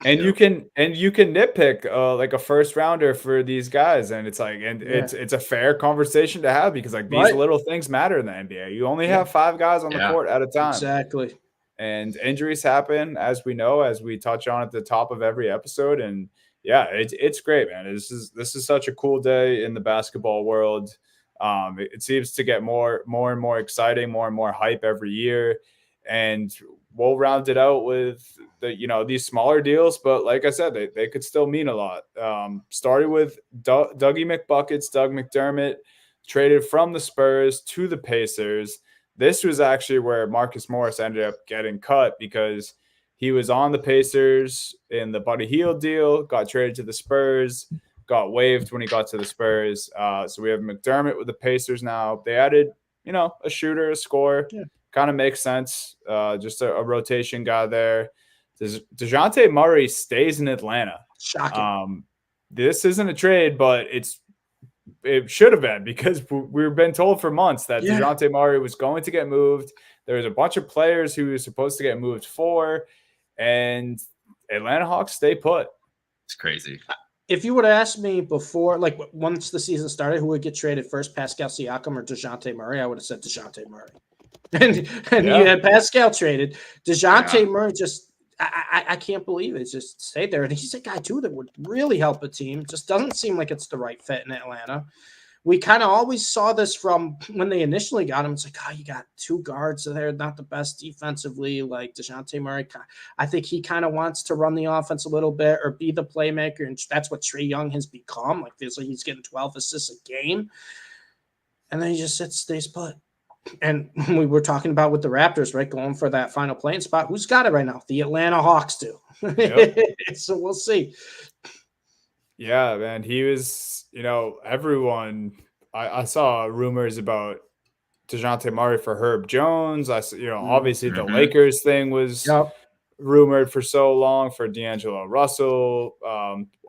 Speaker 1: And you can nitpick like a first rounder for these guys, and it's like, it's a fair conversation to have, because like these little things matter in the NBA. You only have 5 guys on the court at a time.
Speaker 2: Exactly.
Speaker 1: And injuries happen, as we know, as we touch on at the top of every episode. And it's great, man. This is such a cool day in the basketball world. It seems to get more and more exciting, more and more hype every year. And we'll round it out with these smaller deals, but like I said, they could still mean a lot. Started with Dougie McBuckets, Doug McDermott, traded from the Spurs to the Pacers. This was actually where Marcus Morris ended up getting cut, because he was on the Pacers in the Buddy Hield deal, got traded to the Spurs, got waived when he got to the Spurs. So we have McDermott with the Pacers now. They added, a shooter, a scorer. Yeah. Kind of makes sense. Just a rotation guy there. DeJounte Murray stays in Atlanta.
Speaker 2: Shocking.
Speaker 1: This isn't a trade, but it should have been, because we've been told for months that DeJounte Murray was going to get moved. There was a bunch of players who were supposed to get moved for, and Atlanta Hawks stay put.
Speaker 3: It's crazy.
Speaker 2: If you would have asked me before, like once the season started, who would get traded first, Pascal Siakam or DeJounte Murray, I would have said DeJounte Murray. And you had Pascal traded. DeJounte Murray just I can't believe it. Just stayed there. And he's a guy too that would really help a team. Just doesn't seem like it's the right fit in Atlanta. We kind of always saw this from when they initially got him. It's like, you got 2 guards that are not the best defensively. Like DeJounte Murray, I think he kind of wants to run the offense a little bit or be the playmaker. And that's what Trae Young has become. Like he's getting 12 assists a game. And then he just stays put. And we were talking about with the Raptors, right, going for that final playing spot. Who's got it right now? The Atlanta Hawks do. Yep. So we'll see.
Speaker 1: Yeah, man. He was, everyone. I saw rumors about DeJounte Murray for Herb Jones. Obviously the Lakers thing was rumored for so long for D'Angelo Russell.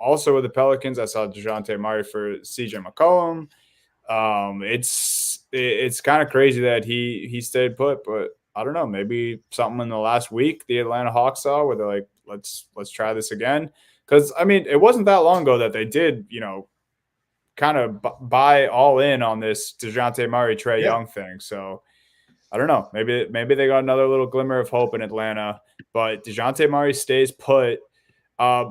Speaker 1: Also with the Pelicans, I saw DeJounte Murray for CJ McCollum. It's kind of crazy that he stayed put, but I don't know, maybe something in the last week the Atlanta Hawks saw where they're like, let's try this again. Because I mean, it wasn't that long ago that they did, kind of buy all in on this DeJounte Murray, Trae Young thing. So I don't know, maybe they got another little glimmer of hope in Atlanta, but DeJounte Murray stays put. I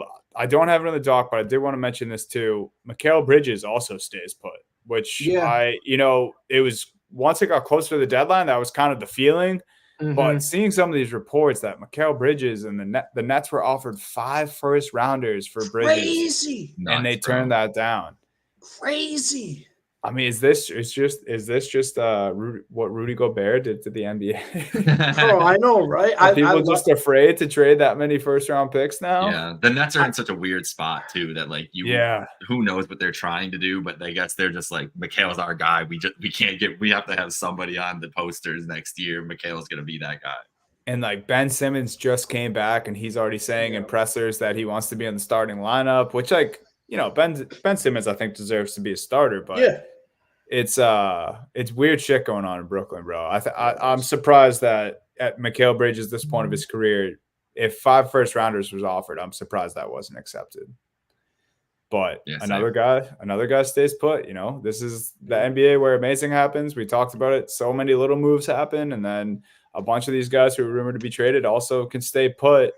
Speaker 1: don't have it on the doc, but I did want to mention this too. Mikal Bridges also stays put. Which it was once it got closer to the deadline, that was kind of the feeling. Mm-hmm. But seeing some of these reports that Mikal Bridges and the Nets were offered 5 first rounders for Bridges,
Speaker 2: crazy,
Speaker 1: and they turned that down.
Speaker 2: Crazy.
Speaker 1: I mean, is this just what Rudy Gobert did to the NBA?
Speaker 2: Oh, I know, right?
Speaker 1: Are people just afraid to trade that many first-round picks now?
Speaker 3: Yeah, the Nets are in such a weird spot too that who knows what they're trying to do, but I guess they're just like, Mikal's our guy. We have to have somebody on the posters next year. Mikal's gonna be that guy.
Speaker 1: And like Ben Simmons just came back and he's already saying in pressers that he wants to be in the starting lineup, which like, Ben Simmons, I think deserves to be a starter, but it's weird shit going on in Brooklyn, bro. I'm surprised that at Mikal Bridges, this point of his career, if 5 first rounders was offered, I'm surprised that wasn't accepted. But another guy stays put. This is the NBA where amazing happens. We talked about it. So many little moves happen, and then a bunch of these guys who are rumored to be traded also can stay put.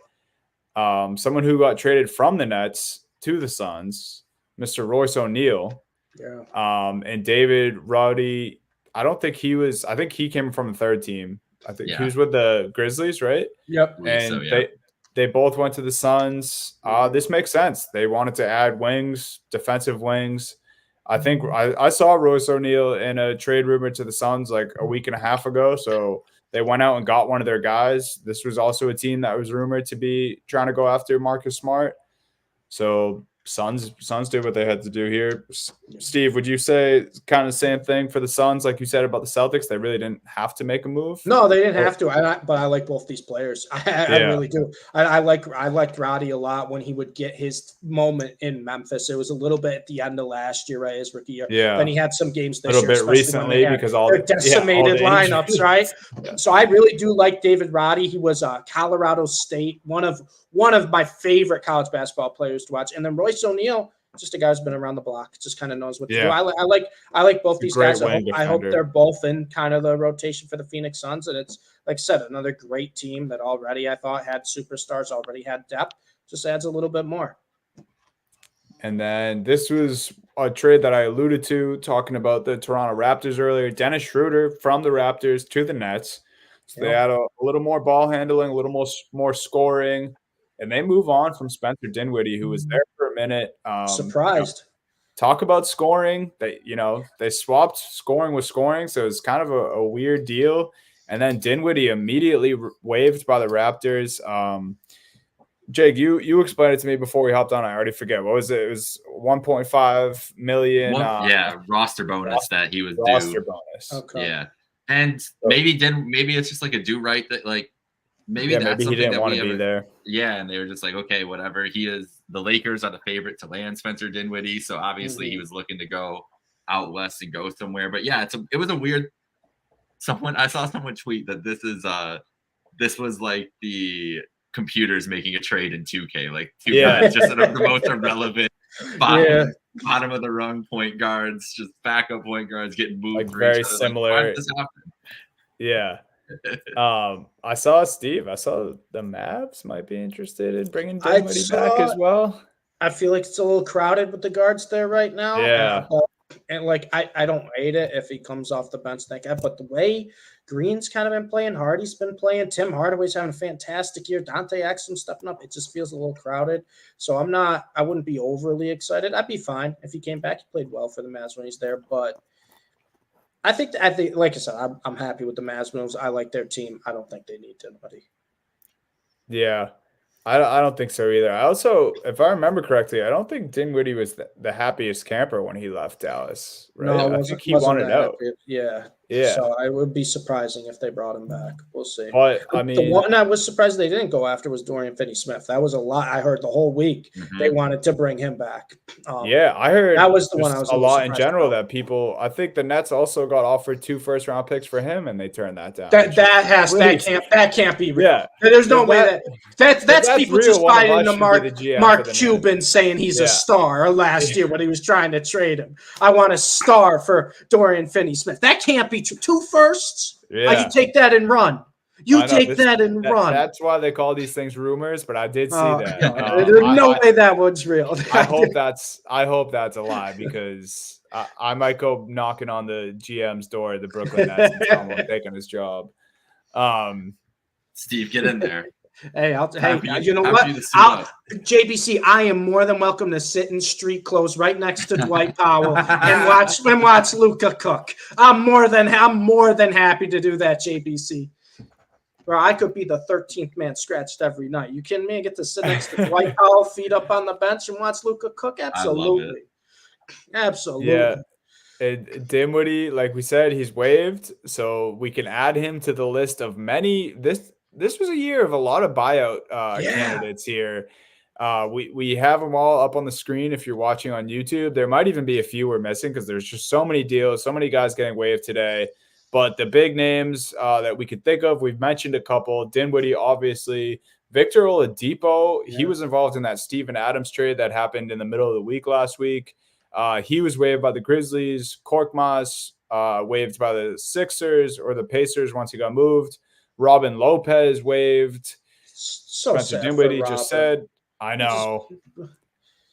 Speaker 1: Someone who got traded from the Nets to the Suns, Mr. Royce O'Neal.
Speaker 2: Yeah.
Speaker 1: And David Roddy. I think he came from the third team. I think he was with the Grizzlies, right?
Speaker 2: Yep.
Speaker 1: And they both went to the Suns. This makes sense. They wanted to add wings, defensive wings. I think I saw Royce O'Neal in a trade rumor to the Suns like a week and a half ago. So they went out and got one of their guys. This was also a team that was rumored to be trying to go after Marcus Smart. So Suns did what they had to do here. Steve, would you say kind of the same thing for the Suns, like you said about the Celtics? They really didn't have to make a move.
Speaker 2: No, they didn't have to. But I like both these players. I really do. I liked Roddy a lot when he would get his moment in Memphis. It was a little bit at the end of last year, right? His rookie year.
Speaker 1: Yeah.
Speaker 2: Then he had some games this
Speaker 1: year. A little
Speaker 2: year,
Speaker 1: bit recently because all
Speaker 2: the decimated lineups, right? So I really do like David Roddy. He was Colorado State, one of my favorite college basketball players to watch. And then Royce O'Neal, just a guy who's been around the block, just kind of knows what to do. I like both these guys. I hope they're both in kind of the rotation for the Phoenix Suns. And it's, like I said, another great team that already I thought had superstars, already had depth. Just adds a little bit more.
Speaker 1: And then this was a trade that I alluded to, talking about the Toronto Raptors earlier. Dennis Schroeder from the Raptors to the Nets. So they had a little more ball handling, a little more scoring. And they move on from Spencer Dinwiddie, who was there for a minute.
Speaker 2: Surprised.
Speaker 1: Talk about scoring. They swapped scoring with scoring, so it's kind of a weird deal. And then Dinwiddie immediately waived by the Raptors. Jake, you explained it to me before we hopped on. I already forget. What was it? It was $1.5 million.
Speaker 3: Roster bonus that he was due.
Speaker 1: Roster bonus.
Speaker 2: Okay.
Speaker 3: Yeah, and maybe it's just like a do right that like. Maybe
Speaker 1: he didn't want to be there.
Speaker 3: Yeah, and they were just like, okay, whatever. The Lakers are the favorite to land Spencer Dinwiddie, so obviously he was looking to go out west and go somewhere. But yeah, it was a weird. I saw someone tweet that this was like the computers making a trade in 2K, like 2K is just the most irrelevant bottom of the rung point guards, just backup point guards getting moved.
Speaker 1: Like very similar.
Speaker 3: Why did this happen?
Speaker 1: Yeah. I saw the Mavs might be interested in bringing Dinwiddie back as well.
Speaker 2: I feel like it's a little crowded with the guards there right now.
Speaker 1: Yeah.
Speaker 2: And like I don't hate it if he comes off the bench like that, but the way Green's kind of been playing, Hardy's been playing, Tim Hardaway's having a fantastic year, Dante Exum stepping up, it just feels a little crowded. So I wouldn't be overly excited. I'd be fine if he came back. He played well for the Mavs when he's there, but I think, like I said, I'm happy with the Mavs moves. I like their team. I don't think they need Dinwiddie.
Speaker 1: Yeah, I don't think so either. I also, if I remember correctly, I don't think Dinwiddie was the happiest camper when he left Dallas. Right?
Speaker 2: No,
Speaker 1: I think he wanted out.
Speaker 2: Yeah.
Speaker 1: Yeah.
Speaker 2: So it would be surprising if they brought him back. We'll see.
Speaker 1: But I mean,
Speaker 2: the one I was surprised they didn't go after was Dorian Finney-Smith. That was a lot. I heard the whole week they wanted to bring him back.
Speaker 1: I heard
Speaker 2: that was the one I was
Speaker 1: a lot in general about. That people. I think the Nets also got offered 2 first-round picks for him, and they turned that down.
Speaker 2: That can't be real.
Speaker 1: Yeah.
Speaker 2: There's no way that's people just fighting the Mark Cuban saying he's a star last year when he was trying to trade him. I want a star for Dorian Finney-Smith. That can't be true. 2 firsts?
Speaker 1: Yeah.
Speaker 2: You take that and run. Run.
Speaker 1: That's why they call these things rumors, but I did see that.
Speaker 2: There's no way that one's real.
Speaker 1: I hope that's a lie because I might go knocking on the GM's door at the Brooklyn Nets and tell him taking his job.
Speaker 3: Steve, get in there.
Speaker 2: Hey, you know what? JBC, I am more than welcome to sit in street clothes right next to Dwight Powell and watch Luka cook. I'm more than happy to do that, JBC. Bro, I could be the 13th man scratched every night. You kidding me? I get to sit next to Dwight Powell, feet up on the bench, and watch Luka cook? Absolutely. Absolutely.
Speaker 1: Yeah. And Dinwiddie, like we said, he's waived, so we can add him to the list of many. this was a year of a lot of buyout candidates here. We have them all up on the screen if you're watching on YouTube. There might even be a few we're missing because there's just so many deals, so many guys getting waived today. But the big names that we could think of, we've mentioned a couple. Dinwiddie, obviously. Victor Oladipo, he was involved in that Steven Adams trade that happened in the middle of the week last week. He was waived by the Grizzlies. Korkmaz waived by the Sixers or the Pacers once he got moved. Robin Lopez waived.
Speaker 2: So
Speaker 1: Spencer Dinwiddie just said, I know.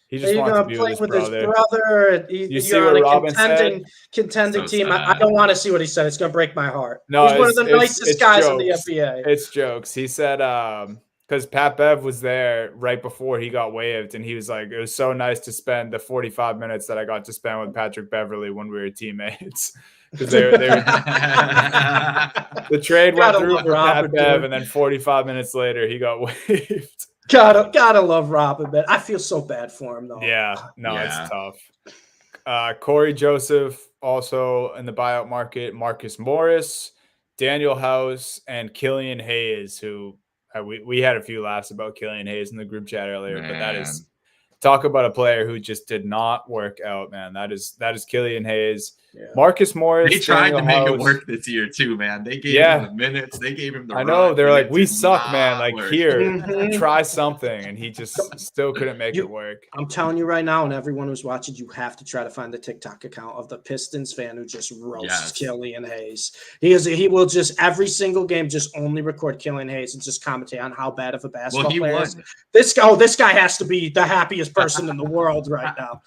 Speaker 1: He just wants to be with his brother.
Speaker 2: You see what Robin said? Contending team. I don't want to see what he said. It's going to break my heart.
Speaker 1: No,
Speaker 2: he's one of the nicest guys in the NBA.
Speaker 1: It's jokes. He said, because Pat Bev was there right before he got waived, and he was like, it was so nice to spend the 45 minutes that I got to spend with Patrick Beverley when we were teammates. Because they were the trade went through for Pat Bev, and then 45 minutes later, he got waived.
Speaker 2: Gotta love Robin, man. I feel so bad for him, though.
Speaker 1: Yeah, it's tough. Corey Joseph also in the buyout market. Marcus Morris, Daniel House, and Killian Hayes, who we had a few laughs about Killian Hayes in the group chat earlier, but that is talk about a player who just did not work out, man. That is Killian Hayes. Yeah. Marcus Morris.
Speaker 3: They tried to make it work this year too, man. They gave him the minutes. They gave him the.
Speaker 1: I know they're like, we suck, man. Like here, try something, and he just still couldn't make it work.
Speaker 2: I'm telling you right now, and everyone who's watching, you have to try to find the TikTok account of the Pistons fan who just roasts Killian Hayes. He will just every single game just only record Killian Hayes and just commentate on how bad of a basketball player is. This guy has to be the happiest person in the world right now.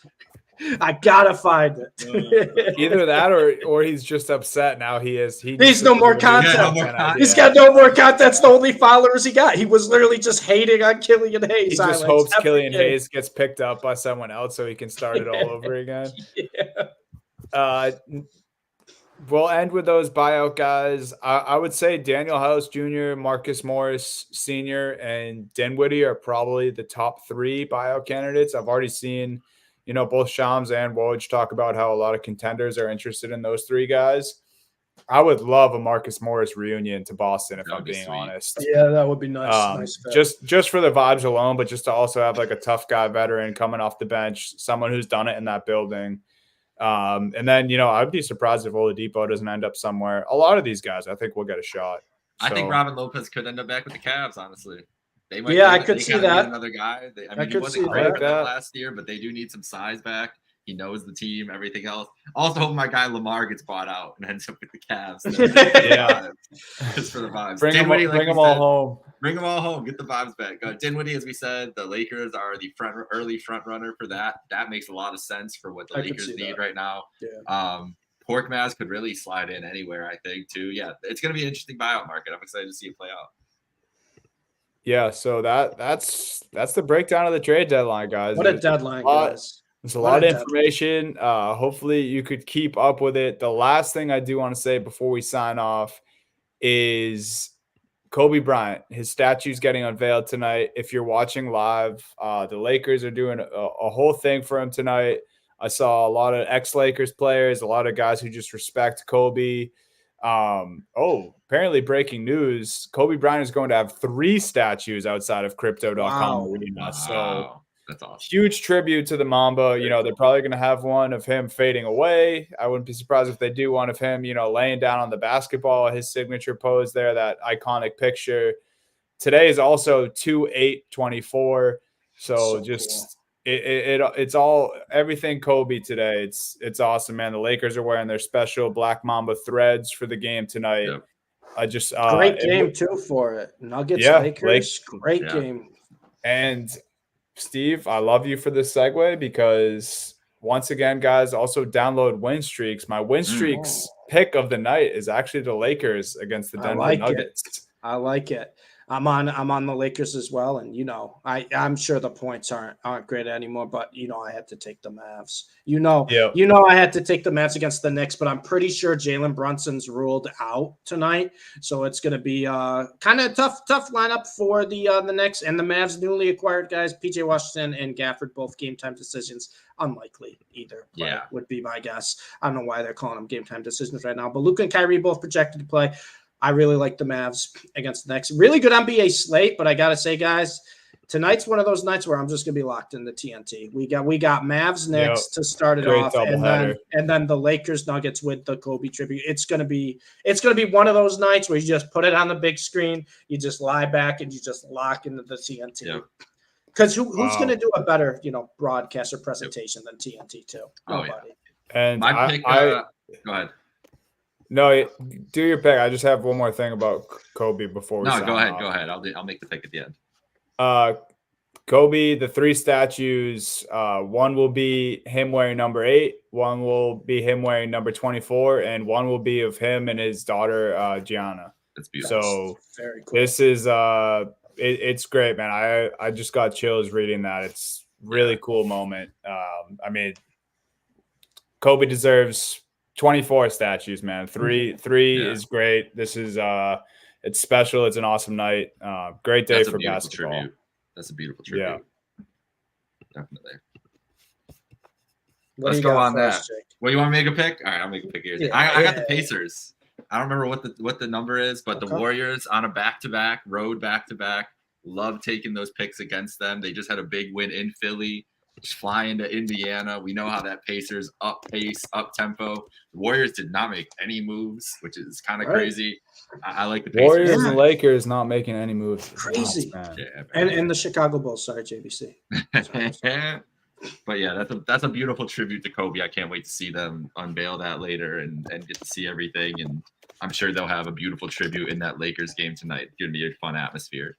Speaker 2: I gotta find it.
Speaker 1: Either that or he's just upset now. He's
Speaker 2: no more content. He's got no more content. That's the only followers he got. He was literally just hating on Killian Hayes.
Speaker 1: He just hopes Killian Hayes gets picked up by someone else so he can start it all over again. We'll end with those buyout guys. I would say Daniel House Jr., Marcus Morris Sr., and Dinwiddie are probably the top 3 buyout candidates. I've already seen both Shams and Woj talk about how a lot of contenders are interested in those 3 guys. I would love a Marcus Morris reunion to Boston, if I'm being honest.
Speaker 2: Yeah, that would be nice.
Speaker 1: Just for the vibes alone, but just to also have like a tough guy veteran coming off the bench, someone who's done it in that building. And then, I'd be surprised if Oladipo doesn't end up somewhere. A lot of these guys, I think, will get a shot.
Speaker 3: I think Robin Lopez could end up back with the Cavs, honestly.
Speaker 2: I could see that.
Speaker 3: Another guy. He wasn't great last year, but they do need some size back. He knows the team, everything else. Also, hope my guy Lamar gets bought out and ends up with the Cavs. Just for the vibes.
Speaker 1: Bring them all home.
Speaker 3: Bring them all home. Get the vibes back. Dinwiddie, as we said, the Lakers are the early front runner for that. That makes a lot of sense for what the Lakers need right now.
Speaker 2: Yeah.
Speaker 3: Korkmaz could really slide in anywhere, I think, too. Yeah, it's going to be an interesting buyout market. I'm excited to see it play out.
Speaker 1: Yeah, so that's the breakdown of the trade deadline, guys.
Speaker 2: What a deadline, guys.
Speaker 1: There's a lot of information. Hopefully you could keep up with it. The last thing I do want to say before we sign off is Kobe Bryant. His statue's getting unveiled tonight. If you're watching live, the Lakers are doing a whole thing for him tonight. I saw a lot of ex-Lakers players, a lot of guys who just respect Kobe. Apparently breaking news, Kobe Bryant is going to have 3 statues outside of Crypto.com arena.
Speaker 3: Wow.
Speaker 1: So
Speaker 3: that's awesome.
Speaker 1: Huge tribute to the Mamba. They're probably going to have one of him fading away. I wouldn't be surprised if they do one of him, laying down on the basketball, his signature pose there, that iconic picture. Today is also 2/8/24. So just cool. It's all everything Kobe today. It's awesome, man. The Lakers are wearing their special Black Mamba threads for the game tonight.
Speaker 3: Yep.
Speaker 1: I just
Speaker 2: great game too for it. Nuggets, Lakers, great game.
Speaker 1: And Steve, I love you for this segue because once again, guys, also download win streaks. My win streaks pick of the night is actually the Lakers against the Denver Nuggets.
Speaker 2: I like it. I'm on the Lakers as well, and I'm sure the points aren't great anymore, but I had to take the Mavs. I had to take the Mavs against the Knicks, but I'm pretty sure Jalen Brunson's ruled out tonight, so it's going to be kind of tough lineup for the Knicks and the Mavs newly acquired guys. PJ Washington and Gafford, both game time decisions. Unlikely either. Would be my guess. I don't know why they're calling them game time decisions right now, but Luka and Kyrie both projected to play. I really like the Mavs against the Knicks. Really good NBA slate, but I got to say, guys, tonight's one of those nights where I'm just going to be locked in the TNT. We got Mavs Knicks to start it off, and then the Lakers Nuggets with the Kobe tribute. It's going to be one of those nights where you just put it on the big screen, you just lie back, and you just lock into the TNT. Because who's going to do a better, broadcast or presentation than TNT too? Nobody.
Speaker 1: And
Speaker 3: my pick. Go ahead.
Speaker 1: No, do your pick. I just have one more thing about Kobe before we.
Speaker 3: No, go ahead. Go ahead. I'll make the pick at the
Speaker 1: end. Kobe, the 3 statues. One will be him wearing number 8. One will be him wearing number 24, and one will be of him and his daughter Gianna.
Speaker 3: That's beautiful.
Speaker 1: So
Speaker 2: very cool.
Speaker 1: This is it's great, man. I just got chills reading that. It's really cool moment. I mean, Kobe deserves 24 statues, man. Three is great. This is it's special. It's an awesome night. Great day for basketball.
Speaker 3: Tribute. That's a beautiful tribute.
Speaker 1: Yeah.
Speaker 3: Definitely.
Speaker 2: What
Speaker 3: Let's go on that. Well, you want to make a pick? All right, I'll make a pick here.
Speaker 2: Yeah,
Speaker 3: I got the Pacers. I don't remember what the number is, but the Warriors on a back-to-back, road back-to-back. Love taking those picks against them. They just had a big win in Philly. Just fly into Indiana. We know how that Pacers up pace, up tempo. The Warriors did not make any moves, which is kind of crazy. I like the Pacers.
Speaker 1: Warriors and Lakers not making any moves.
Speaker 2: Crazy.
Speaker 1: Man.
Speaker 3: Yeah,
Speaker 2: and the Chicago Bulls. Sorry, JBC.
Speaker 3: But yeah, that's a beautiful tribute to Kobe. I can't wait to see them unveil that later and get to see everything. And I'm sure they'll have a beautiful tribute in that Lakers game tonight. It's going to be a fun atmosphere.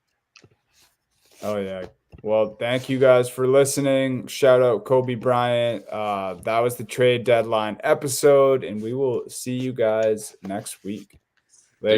Speaker 1: Oh, yeah. Well, thank you guys for listening. Shout out Kobe Bryant. That was the trade deadline episode, and we will see you guys next week. Later.